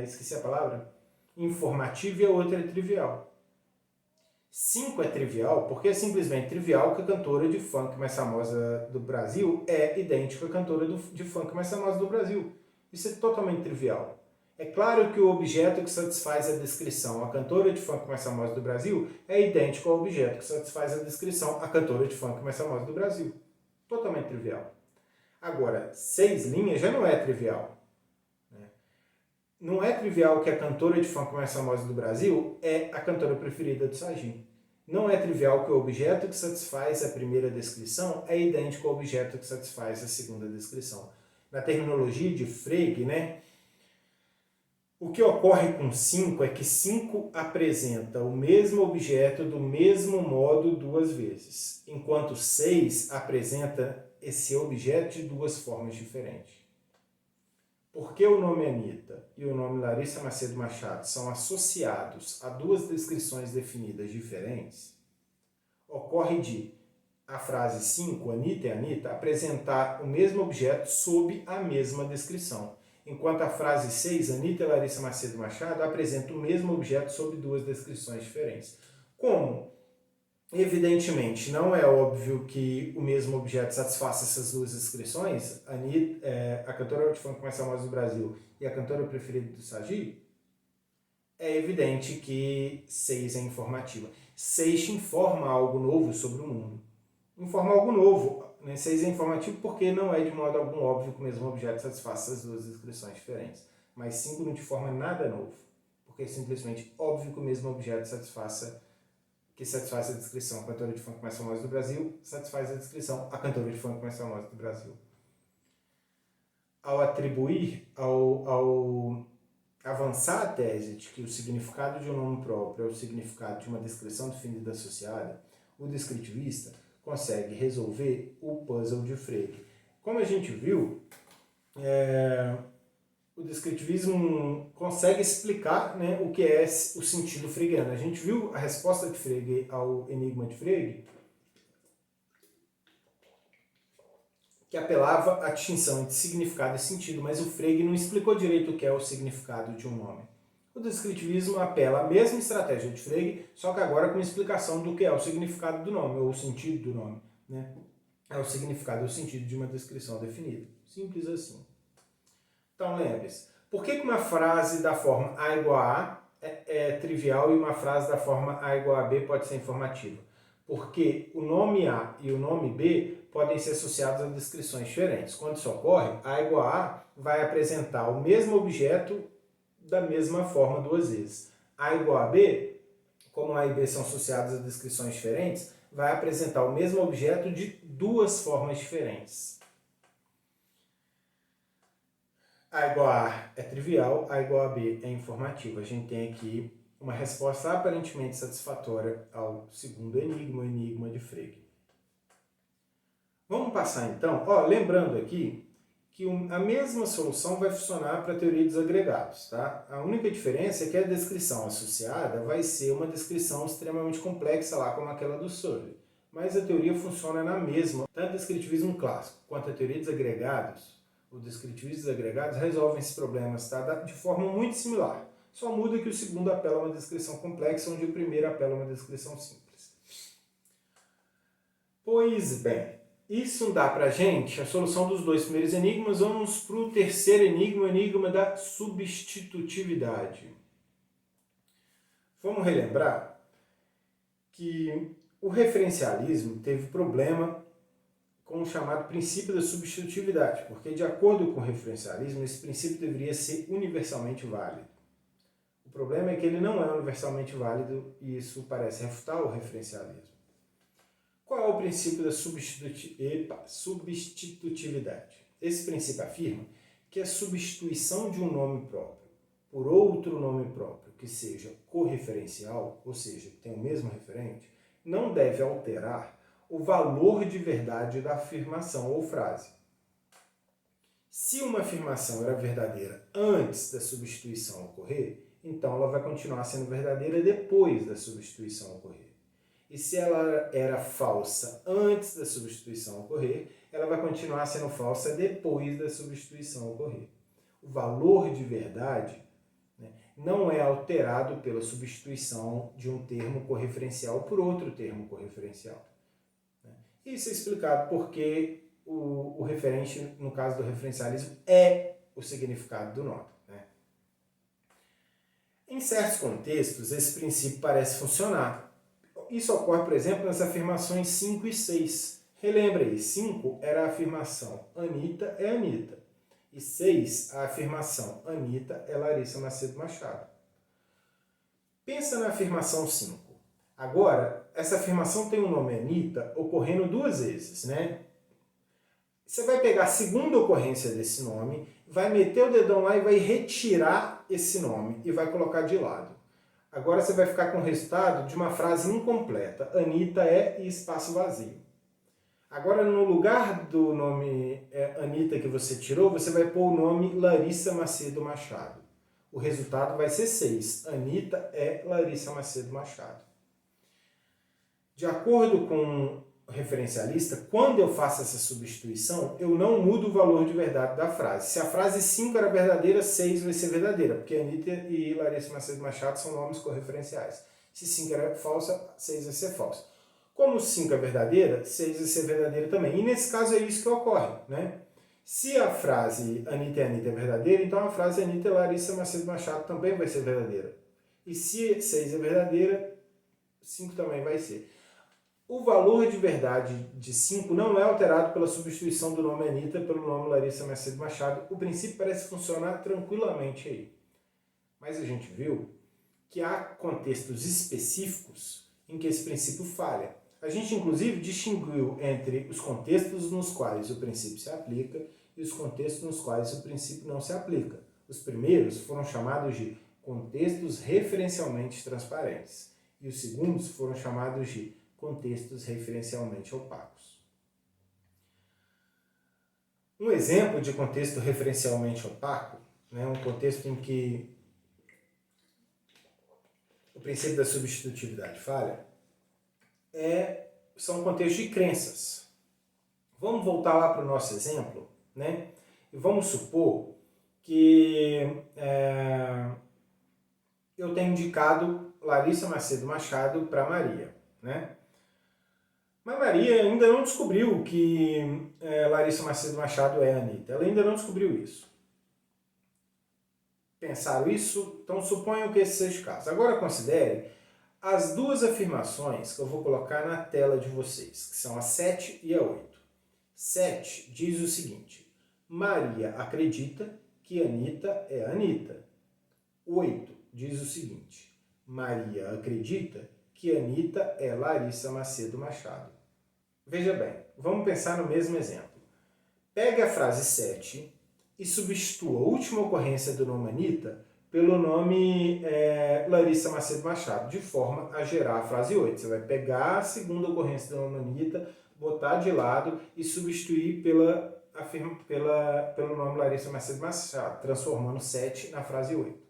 esqueci a palavra, informativa e a outra é trivial. 5 é trivial porque é simplesmente trivial que a cantora de funk mais famosa do Brasil é idêntica à cantora de funk mais famosa do Brasil. Isso é totalmente trivial. É claro que o objeto que satisfaz a descrição, a cantora de funk mais famosa do Brasil, é idêntico ao objeto que satisfaz a descrição, a cantora de funk mais famosa do Brasil. Totalmente trivial. Agora, 6 linhas já não é trivial. Não é trivial que a cantora de funk mais famosa do Brasil é a cantora preferida do Sagi. Não é trivial que o objeto que satisfaz a primeira descrição é idêntico ao objeto que satisfaz a segunda descrição. Na terminologia de Frege, né, o que ocorre com 5 é que 5 apresenta o mesmo objeto do mesmo modo duas vezes, enquanto 6 apresenta esse objeto de duas formas diferentes. Por que o nome Anitta e o nome Larissa Macedo Machado são associados a duas descrições definidas diferentes? Ocorre de a frase 5, Anitta e Anitta, apresentar o mesmo objeto sob a mesma descrição, enquanto a frase 6, Anitta e Larissa Macedo Machado, apresenta o mesmo objeto sob duas descrições diferentes. Como, evidentemente, não é óbvio que o mesmo objeto satisfaça essas duas descrições, a cantora de funk mais famosa do Brasil e a cantora preferida do Sagi, é evidente que 6 é informativa. 6 informa algo novo sobre o mundo. Informa algo novo. 6 é informativo porque não é de modo algum óbvio que o mesmo objeto satisfaça as duas descrições diferentes. Mas 5 não te informa nada novo, porque é simplesmente óbvio que o mesmo objeto satisfaz a descrição, a cantora de funk mais famosa do Brasil, satisfaz a descrição, a cantora de funk mais famosa do Brasil. Ao atribuir, ao avançar a tese de que o significado de um nome próprio é o significado de uma descrição definida associada, o descritivista consegue resolver o puzzle de Frege. Como a gente viu, descritivismo consegue explicar, né, o que é o sentido freudiano. A gente viu a resposta de Frege ao enigma de Frege, que apelava à distinção entre significado e sentido, mas o Frege não explicou direito o que é o significado de um nome. O descritivismo apela à mesma estratégia de Frege, só que agora com explicação do que é o significado do nome, ou o sentido do nome, né? É o significado e o sentido de uma descrição definida. Simples assim. Então lembre-se, por que uma frase da forma A igual a A é trivial e uma frase da forma A igual a B pode ser informativa? Porque o nome A e o nome B podem ser associados a descrições diferentes. Quando isso ocorre, A igual a A vai apresentar o mesmo objeto da mesma forma duas vezes. A igual a B, como A e B são associados a descrições diferentes, vai apresentar o mesmo objeto de duas formas diferentes. A igual a A é trivial, A igual a B é informativo. A gente tem aqui uma resposta aparentemente satisfatória ao segundo enigma, o enigma de Frege. Vamos passar então, lembrando aqui que a mesma solução vai funcionar para a teoria dos agregados. Tá? A única diferença é que a descrição associada vai ser uma descrição extremamente complexa, lá como aquela do Searle. Mas a teoria funciona na mesma. Tanto o descritivismo clássico quanto a teoria dos agregados, o descritivismo dos agregados resolvem esses problemas, tá? De forma muito similar. Só muda que o segundo apela a uma descrição complexa, onde o primeiro apela a uma descrição simples. Pois bem, isso dá pra gente a solução dos dois primeiros enigmas. Vamos para o terceiro enigma, o enigma da substitutividade. Vamos relembrar que o referencialismo teve problema com o chamado princípio da substitutividade, porque de acordo com o referencialismo, esse princípio deveria ser universalmente válido. O problema é que ele não é universalmente válido e isso parece refutar o referencialismo. Qual é o princípio da substitutividade? Esse princípio afirma que a substituição de um nome próprio por outro nome próprio que seja correferencial, ou seja, que tenha o mesmo referente, não deve alterar o valor de verdade da afirmação ou frase. Se uma afirmação era verdadeira antes da substituição ocorrer, então ela vai continuar sendo verdadeira depois da substituição ocorrer. E se ela era falsa antes da substituição ocorrer, ela vai continuar sendo falsa depois da substituição ocorrer. O valor de verdade, né, não é alterado pela substituição de um termo correferencial por outro termo correferencial. Isso é explicado porque o referente, no caso do referencialismo, é o significado do nome. Né? Em certos contextos, esse princípio parece funcionar. Isso ocorre, por exemplo, nas afirmações 5 e 6. Relembra aí, 5 era a afirmação Anitta é Anitta. E 6, a afirmação Anitta é Larissa Macedo Machado. Pensa na afirmação 5. Agora, essa afirmação tem o nome Anitta ocorrendo duas vezes, né? Você vai pegar a segunda ocorrência desse nome, vai meter o dedão lá e vai retirar esse nome e vai colocar de lado. Agora você vai ficar com o resultado de uma frase incompleta. Anitta é e espaço vazio. Agora, no lugar do nome Anitta que você tirou, você vai pôr o nome Larissa Macedo Machado. O resultado vai ser 6. Anitta é Larissa Macedo Machado. De acordo com o referencialista, quando eu faço essa substituição, eu não mudo o valor de verdade da frase. Se a frase 5 era verdadeira, 6 vai ser verdadeira, porque Anitta e Larissa Macedo Machado são nomes correferenciais. Se 5 era falsa, 6 vai ser falsa. Como 5 é verdadeira, 6 vai ser verdadeira também. E nesse caso é isso que ocorre, né? Se a frase Anitta é verdadeira, então a frase Anitta e Larissa Macedo Machado também vai ser verdadeira. E se 6 é verdadeira, 5 também vai ser. O valor de verdade de 5 não é alterado pela substituição do nome Anitta pelo nome Larissa Macedo Machado. O princípio parece funcionar tranquilamente aí. Mas a gente viu que há contextos específicos em que esse princípio falha. A gente, inclusive, distinguiu entre os contextos nos quais o princípio se aplica e os contextos nos quais o princípio não se aplica. Os primeiros foram chamados de contextos referencialmente transparentes e os segundos foram chamados de contextos referencialmente opacos. Um exemplo de contexto referencialmente opaco, né, um contexto em que o princípio da substitutividade falha, são contextos de crenças. Vamos voltar lá para o nosso exemplo, né? E vamos supor que eu tenho indicado Larissa Macedo Machado para Maria, né? Mas Maria ainda não descobriu que Larissa Macedo Machado é a Anitta. Ela ainda não descobriu isso. Pensaram isso? Então suponham que esse seja o caso. Agora considere as duas afirmações que eu vou colocar na tela de vocês, que são a 7 e a 8. 7 diz o seguinte: Maria acredita que Anitta é Anitta. 8 diz o seguinte: Maria acredita que Anitta é Larissa Macedo Machado. Veja bem, vamos pensar no mesmo exemplo. Pegue a frase 7 e substitua a última ocorrência do nome Anitta pelo nome Larissa Macedo Machado, de forma a gerar a frase 8. Você vai pegar a segunda ocorrência do nome Anitta, botar de lado e substituir pelo nome Larissa Macedo Machado, transformando 7 na frase 8.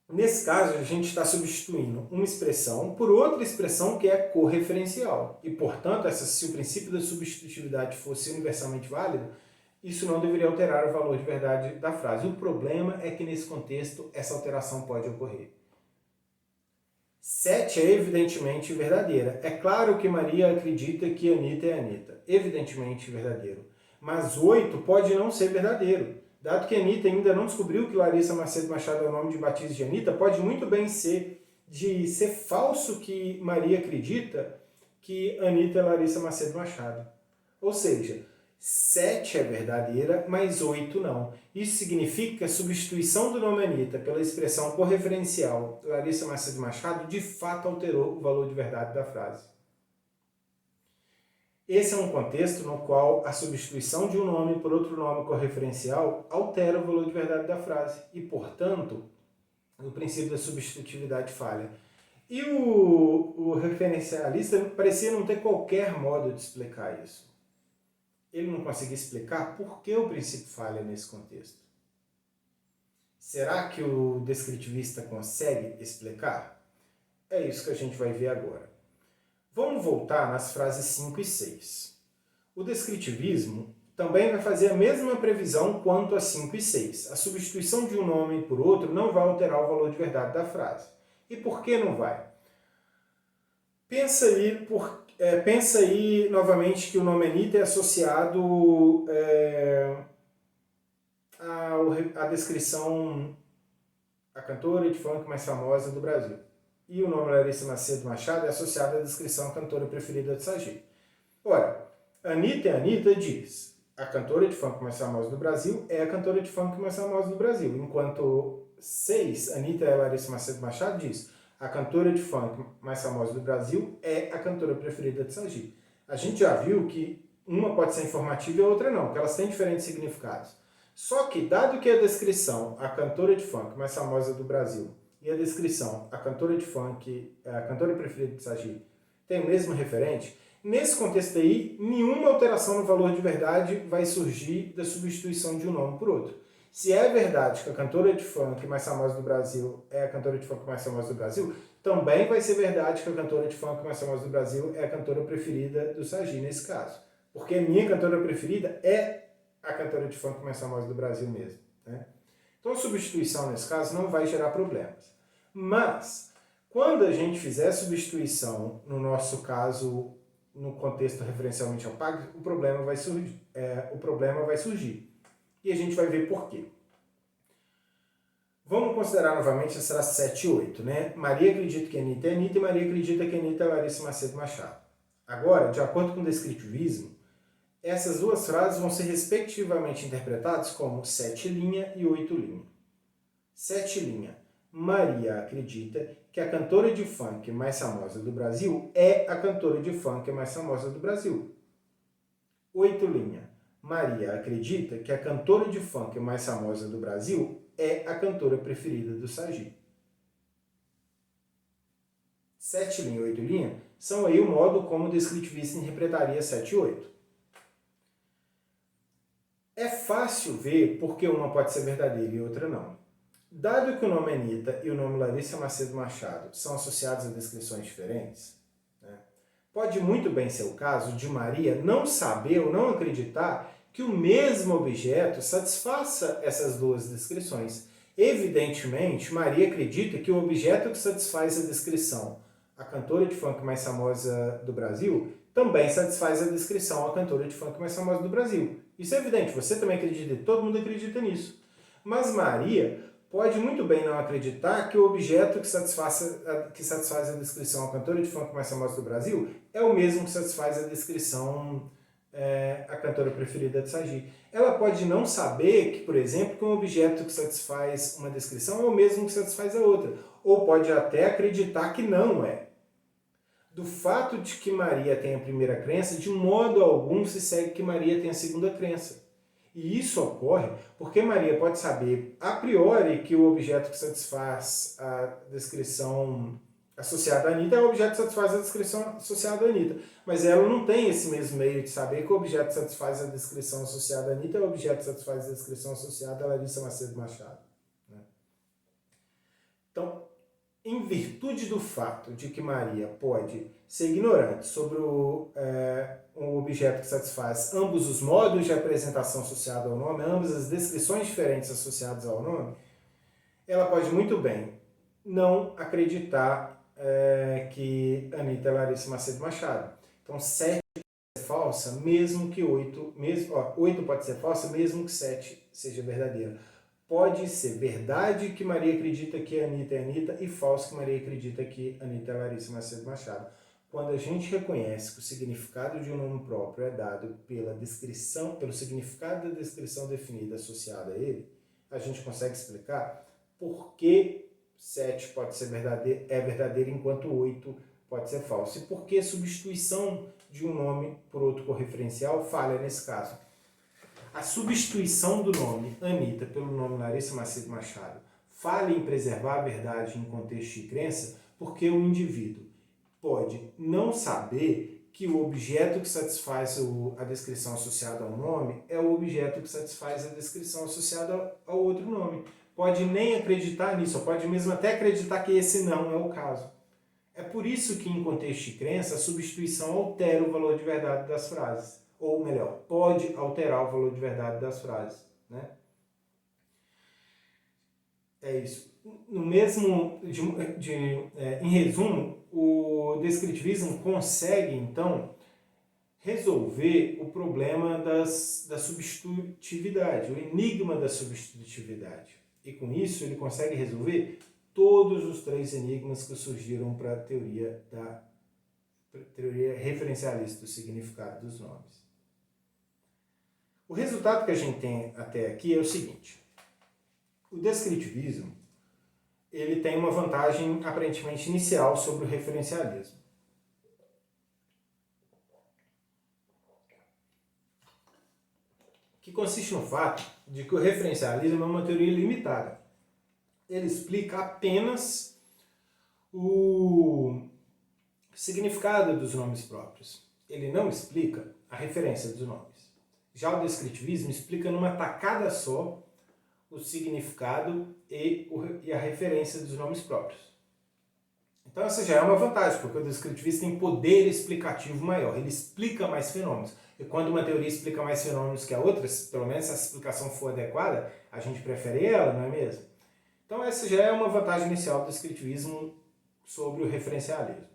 Nesse caso, a gente está substituindo uma expressão por outra expressão que é correferencial. E, portanto, se o princípio da substitutividade fosse universalmente válido, isso não deveria alterar o valor de verdade da frase. O problema é que, nesse contexto, essa alteração pode ocorrer. 7 é evidentemente verdadeira. É claro que Maria acredita que Anitta é Anitta. Evidentemente verdadeiro. Mas 8 pode não ser verdadeiro. Dado que Anitta ainda não descobriu que Larissa Macedo Machado é o nome de batismo de Anitta, pode muito bem ser falso que Maria acredita que Anitta é Larissa Macedo Machado. Ou seja, 7 é verdadeira, mas 8 não. Isso significa que a substituição do nome Anitta pela expressão correferencial Larissa Macedo Machado de fato alterou o valor de verdade da frase. Esse é um contexto no qual a substituição de um nome por outro nome correferencial altera o valor de verdade da frase e, portanto, o princípio da substitutividade falha. E o referencialista parecia não ter qualquer modo de explicar isso. Ele não conseguia explicar por que o princípio falha nesse contexto. Será que o descritivista consegue explicar? É isso que a gente vai ver agora. Vamos voltar nas frases 5 e 6. O descritivismo também vai fazer a mesma previsão quanto a 5 e 6. A substituição de um nome por outro não vai alterar o valor de verdade da frase. E por que não vai? Pensa aí novamente que o nome Anitta é associado à descrição, a cantora de funk mais famosa do Brasil. E o nome Larissa Macedo Machado é associado à descrição cantora preferida de Sergipe. Ora, Anitta é Anitta diz: a cantora de funk mais famosa do Brasil é a cantora de funk mais famosa do Brasil. Enquanto 6, Anitta é Larissa Macedo Machado diz: a cantora de funk mais famosa do Brasil é a cantora preferida de Sergipe. A gente já viu que uma pode ser informativa e a outra não, que elas têm diferentes significados. Só que, dado que a descrição, a cantora de funk mais famosa do Brasil, e a descrição, a cantora de funk, a cantora preferida de Sergipe, tem o mesmo referente, nesse contexto aí, nenhuma alteração no valor de verdade vai surgir da substituição de um nome por outro. Se é verdade que a cantora de funk mais famosa do Brasil é a cantora de funk mais famosa do Brasil, também vai ser verdade que a cantora de funk mais famosa do Brasil é a cantora preferida do Sergipe, nesse caso. Porque a minha cantora preferida é a cantora de funk mais famosa do Brasil mesmo, né? Então a substituição nesse caso não vai gerar problemas. Mas, quando a gente fizer a substituição, no nosso caso, no contexto referencialmente ao PAG, o problema vai surgir. E a gente vai ver por quê. Vamos considerar novamente as frases 7 e 8, né? Maria acredita que Anitta é Anitta e Maria acredita que Anitta é Larissa Macedo Machado. Agora, de acordo com o descritivismo, essas duas frases vão ser respectivamente interpretadas como 7 e 8. 7. Maria acredita que a cantora de funk mais famosa do Brasil é a cantora de funk mais famosa do Brasil. 8. Maria acredita que a cantora de funk mais famosa do Brasil é a cantora preferida do Sergipe. 7 e 8 são aí o modo como o descritivista interpretaria 7 e 8. É fácil ver porque uma pode ser verdadeira e outra não. Dado que o nome Anitta e o nome Larissa Macedo Machado são associados a descrições diferentes, né, pode muito bem ser o caso de Maria não saber ou não acreditar que o mesmo objeto satisfaça essas duas descrições. Evidentemente, Maria acredita que o objeto que satisfaz a descrição, a cantora de funk mais famosa do Brasil, também satisfaz a descrição, a cantora de funk mais famosa do Brasil. Isso é evidente, você também acredita, todo mundo acredita nisso. Mas Maria pode muito bem não acreditar que o objeto que satisfaz a descrição, a cantora de funk mais famosa do Brasil, é o mesmo que satisfaz a descrição, a cantora preferida de Sagi. Ela pode não saber que, por exemplo, que um objeto que satisfaz uma descrição é o mesmo que satisfaz a outra. Ou pode até acreditar que não é. Do fato de que Maria tem a primeira crença, de modo algum se segue que Maria tem a segunda crença. E isso ocorre porque Maria pode saber a priori que o objeto que satisfaz a descrição associada a Anitta é o objeto que satisfaz a descrição associada a Anitta. Mas ela não tem esse mesmo meio de saber que o objeto que satisfaz a descrição associada a Anitta é o objeto que satisfaz a descrição associada a Larissa Macedo Machado. Então, em virtude do fato de que Maria pode ser ignorante sobre um objeto que satisfaz ambos os modos de apresentação associados ao nome, ambas as descrições diferentes associadas ao nome, ela pode muito bem não acreditar que Anitta é Larissa Macedo Machado. Então, 7 pode ser falsa, mesmo que 8, 8 pode ser falsa, mesmo que 7 seja verdadeira. Pode ser verdade que Maria acredita que Anitta é Anitta e falso que Maria acredita que Anitta é Larissa Macedo Machado. Quando a gente reconhece que o significado de um nome próprio é dado pela descrição, pelo significado da descrição definida associada a ele, a gente consegue explicar por que 7 pode ser verdadeiro enquanto 8 pode ser falso. E por que substituição de um nome por outro correferencial falha nesse caso. A substituição do nome Anitta pelo nome Larissa Macedo Machado falha em preservar a verdade em contexto de crença porque o indivíduo pode não saber que o objeto que satisfaz a descrição associada ao nome é o objeto que satisfaz a descrição associada ao outro nome. Pode nem acreditar nisso, ou pode mesmo até acreditar que esse não é o caso. É por isso que, em contexto de crença, a substituição altera o valor de verdade das frases. Ou melhor, pode alterar o valor de verdade das frases. Né? É isso. No mesmo, em resumo, o descritivismo consegue, então, resolver o problema da substitutividade, o enigma da substitutividade. E com isso ele consegue resolver todos os 3 enigmas que surgiram para a teoria referencialista do significado dos nomes. O resultado que a gente tem até aqui é o seguinte. O descritivismo ele tem uma vantagem aparentemente inicial sobre o referencialismo. Que consiste no fato de que o referencialismo é uma teoria limitada. Ele explica apenas o significado dos nomes próprios. Ele não explica a referência dos nomes. Já o descritivismo explica numa tacada só o significado e a referência dos nomes próprios. Então essa já é uma vantagem, porque o descritivismo tem poder explicativo maior, ele explica mais fenômenos. E quando uma teoria explica mais fenômenos que a outra, pelo menos se a explicação for adequada, a gente prefere ela, não é mesmo? Então essa já é uma vantagem inicial do descritivismo sobre o referencialismo.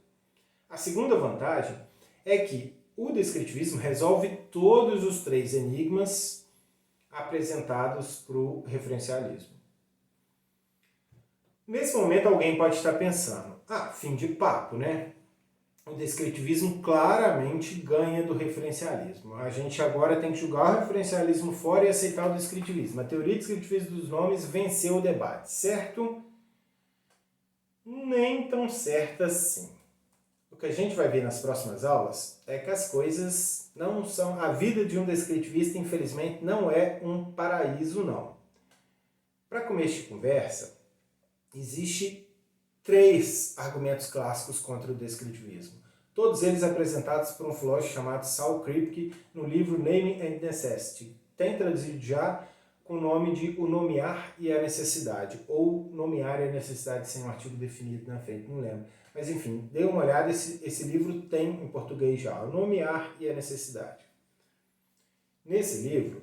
A segunda vantagem é que o descritivismo resolve todos os 3 enigmas apresentados para o referencialismo. Nesse momento alguém pode estar pensando, fim de papo, né? O descritivismo claramente ganha do referencialismo. A gente agora tem que jogar o referencialismo fora e aceitar o descritivismo. A teoria descritivista dos nomes venceu o debate, certo? Nem tão certa assim. O que a gente vai ver nas próximas aulas é que as coisas não são... A vida de um descritivista, infelizmente, não é um paraíso, não. Para começo de conversa, existe 3 argumentos clássicos contra o descritivismo. Todos eles apresentados por um filósofo chamado Saul Kripke no livro Naming and Necessity. tem traduzido já com o nome de O Nomear e a Necessidade, ou Nomear e a Necessidade sem um artigo definido na frente, não lembro. Mas enfim, dê uma olhada, esse livro tem em português já, O Nomear e a Necessidade. Nesse livro,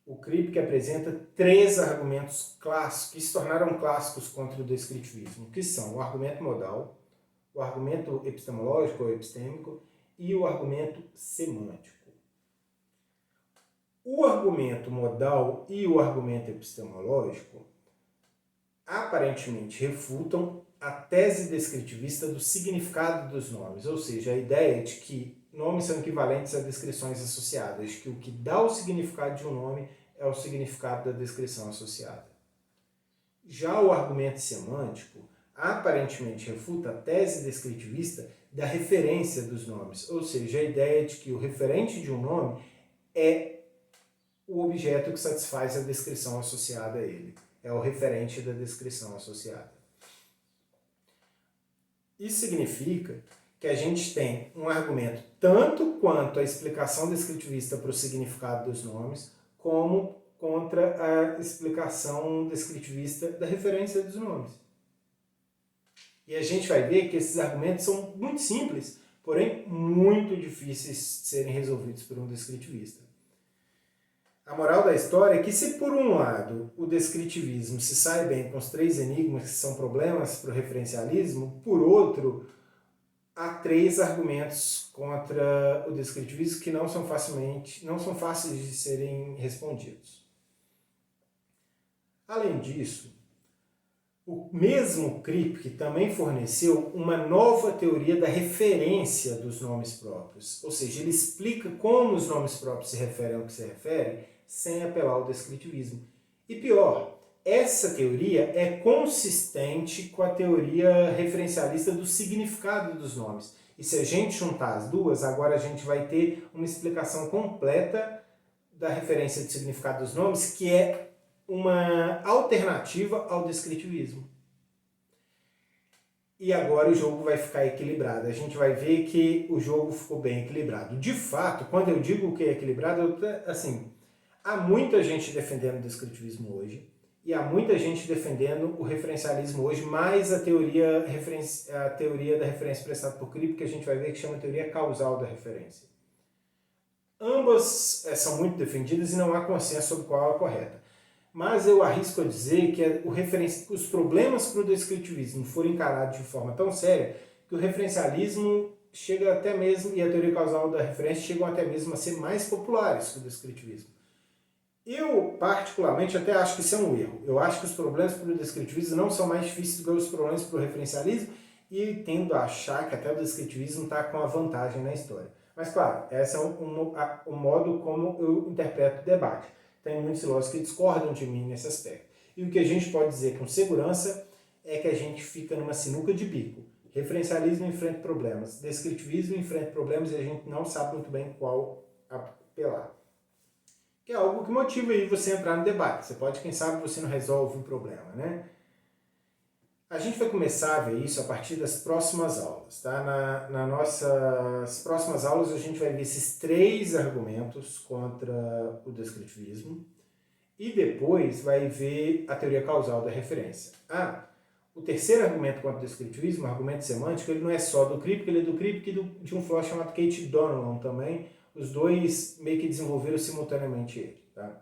o Kripke apresenta 3 argumentos clássicos, que se tornaram clássicos contra o descritivismo, que são o argumento modal, o argumento epistemológico ou epistêmico e o argumento semântico. O argumento modal e o argumento epistemológico aparentemente refutam a tese descritivista do significado dos nomes, ou seja, a ideia de que nomes são equivalentes a descrições associadas, que o que dá o significado de um nome é o significado da descrição associada. Já o argumento semântico aparentemente refuta a tese descritivista da referência dos nomes, ou seja, a ideia de que o referente de um nome é o objeto que satisfaz a descrição associada a ele. É o referente da descrição associada. Isso significa que a gente tem um argumento tanto quanto a explicação descritivista para o significado dos nomes, como contra a explicação descritivista da referência dos nomes. E a gente vai ver que esses argumentos são muito simples, porém muito difíceis de serem resolvidos por um descritivista. A moral da história é que se por um lado o descritivismo se sai bem com os 3 enigmas que são problemas para o referencialismo, por outro, há 3 argumentos contra o descritivismo que não são fáceis de serem respondidos. Além disso, o mesmo Kripke também forneceu uma nova teoria da referência dos nomes próprios, ou seja, ele explica como os nomes próprios se referem ao que se referem, sem apelar ao descritivismo. E pior, essa teoria é consistente com a teoria referencialista do significado dos nomes. E se a gente juntar as duas, agora a gente vai ter uma explicação completa da referência do significado dos nomes, que é uma alternativa ao descritivismo. E agora o jogo vai ficar equilibrado. A gente vai ver que o jogo ficou bem equilibrado. De fato, quando eu digo que é equilibrado, assim, há muita gente defendendo o descritivismo hoje e há muita gente defendendo o referencialismo hoje, mais a teoria da referência prestada por Kripke, que a gente vai ver que chama teoria causal da referência. Ambas são muito defendidas e não há consenso sobre qual é a correta. Mas eu arrisco a dizer que os problemas para o descritivismo foram encarados de forma tão séria que o referencialismo chega até mesmo, e a teoria causal da referência chegam até mesmo a ser mais populares que o descritivismo. Eu, particularmente, até acho que isso é um erro. Eu acho que os problemas para o descritivismo não são mais difíceis do que os problemas para o referencialismo e tendo a achar que até o descritivismo está com a vantagem na história. Mas, claro, esse é o modo como eu interpreto o debate. Tem muitos filósofos que discordam de mim nesse aspecto. E o que a gente pode dizer com segurança é que a gente fica numa sinuca de bico. Referencialismo enfrenta problemas, descritivismo enfrenta problemas e a gente não sabe muito bem qual apelar. Que é algo que motiva aí você a entrar no debate. Você pode, quem sabe, você não resolve um problema, né? A gente vai começar a ver isso a partir das próximas aulas, tá? Nas nossas próximas aulas a gente vai ver esses 3 argumentos contra o descritivismo e depois vai ver a teoria causal da referência. O terceiro argumento contra o descritivismo, o argumento semântico, ele não é só do Kripke, ele é do Kripke e de um filósofo chamado Kate Donovan também. Os dois meio que desenvolveram simultaneamente ele. Tá?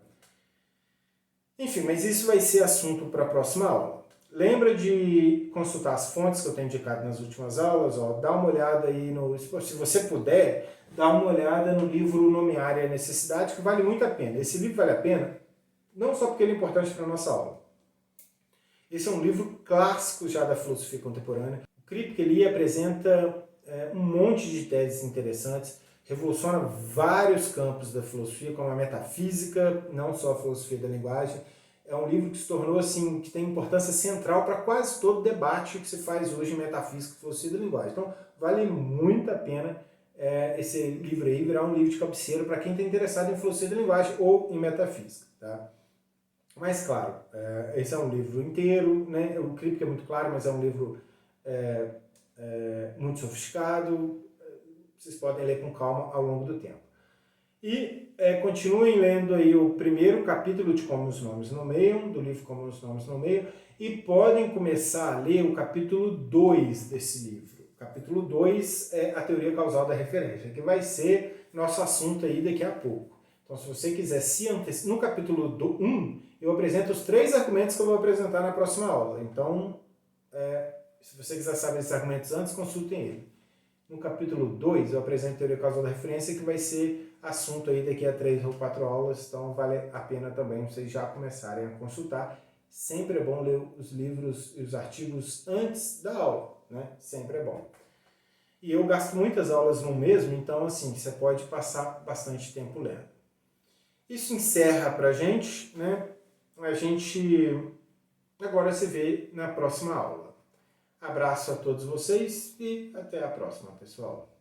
Enfim, mas isso vai ser assunto para a próxima aula. Lembra de consultar as fontes que eu tenho indicado nas últimas aulas. Dá uma olhada aí, se você puder, dá uma olhada no livro Nomear e a Necessidade, que vale muito a pena. Esse livro vale a pena, não só porque ele é importante para a nossa aula. Esse é um livro clássico já da filosofia contemporânea. O Kripke ele apresenta um monte de teses interessantes, revoluciona vários campos da filosofia, como a metafísica, não só a filosofia da linguagem. É um livro que se tornou, assim, que tem importância central para quase todo debate que se faz hoje em metafísica e filosofia da linguagem. Então, vale muito a pena esse livro aí virar um livro de cabeceira para quem está interessado em filosofia da linguagem ou em metafísica. Tá? Mas, claro, esse é um livro inteiro, né? O Kripke é muito claro, mas é um livro muito sofisticado. Vocês podem ler com calma ao longo do tempo. E continuem lendo aí o primeiro capítulo de Como os Nomes Nomeiam, do livro Como os Nomes Nomeiam, e podem começar a ler o capítulo 2 desse livro. O capítulo 2 é a teoria causal da referência, que vai ser nosso assunto aí daqui a pouco. Então, se você quiser se antecipar, no capítulo 1, eu apresento os 3 argumentos que eu vou apresentar na próxima aula. Então, se você quiser saber esses argumentos antes, consultem ele. No capítulo 2, eu apresento a teoria causal da referência, que vai ser assunto aí daqui a 3 ou 4 aulas, então vale a pena também vocês já começarem a consultar. Sempre é bom ler os livros e os artigos antes da aula, né? Sempre é bom. E eu gasto muitas aulas no mesmo, então assim, você pode passar bastante tempo lendo. Isso encerra pra gente, né? A gente agora se vê na próxima aula. Abraço a todos vocês e até a próxima, pessoal.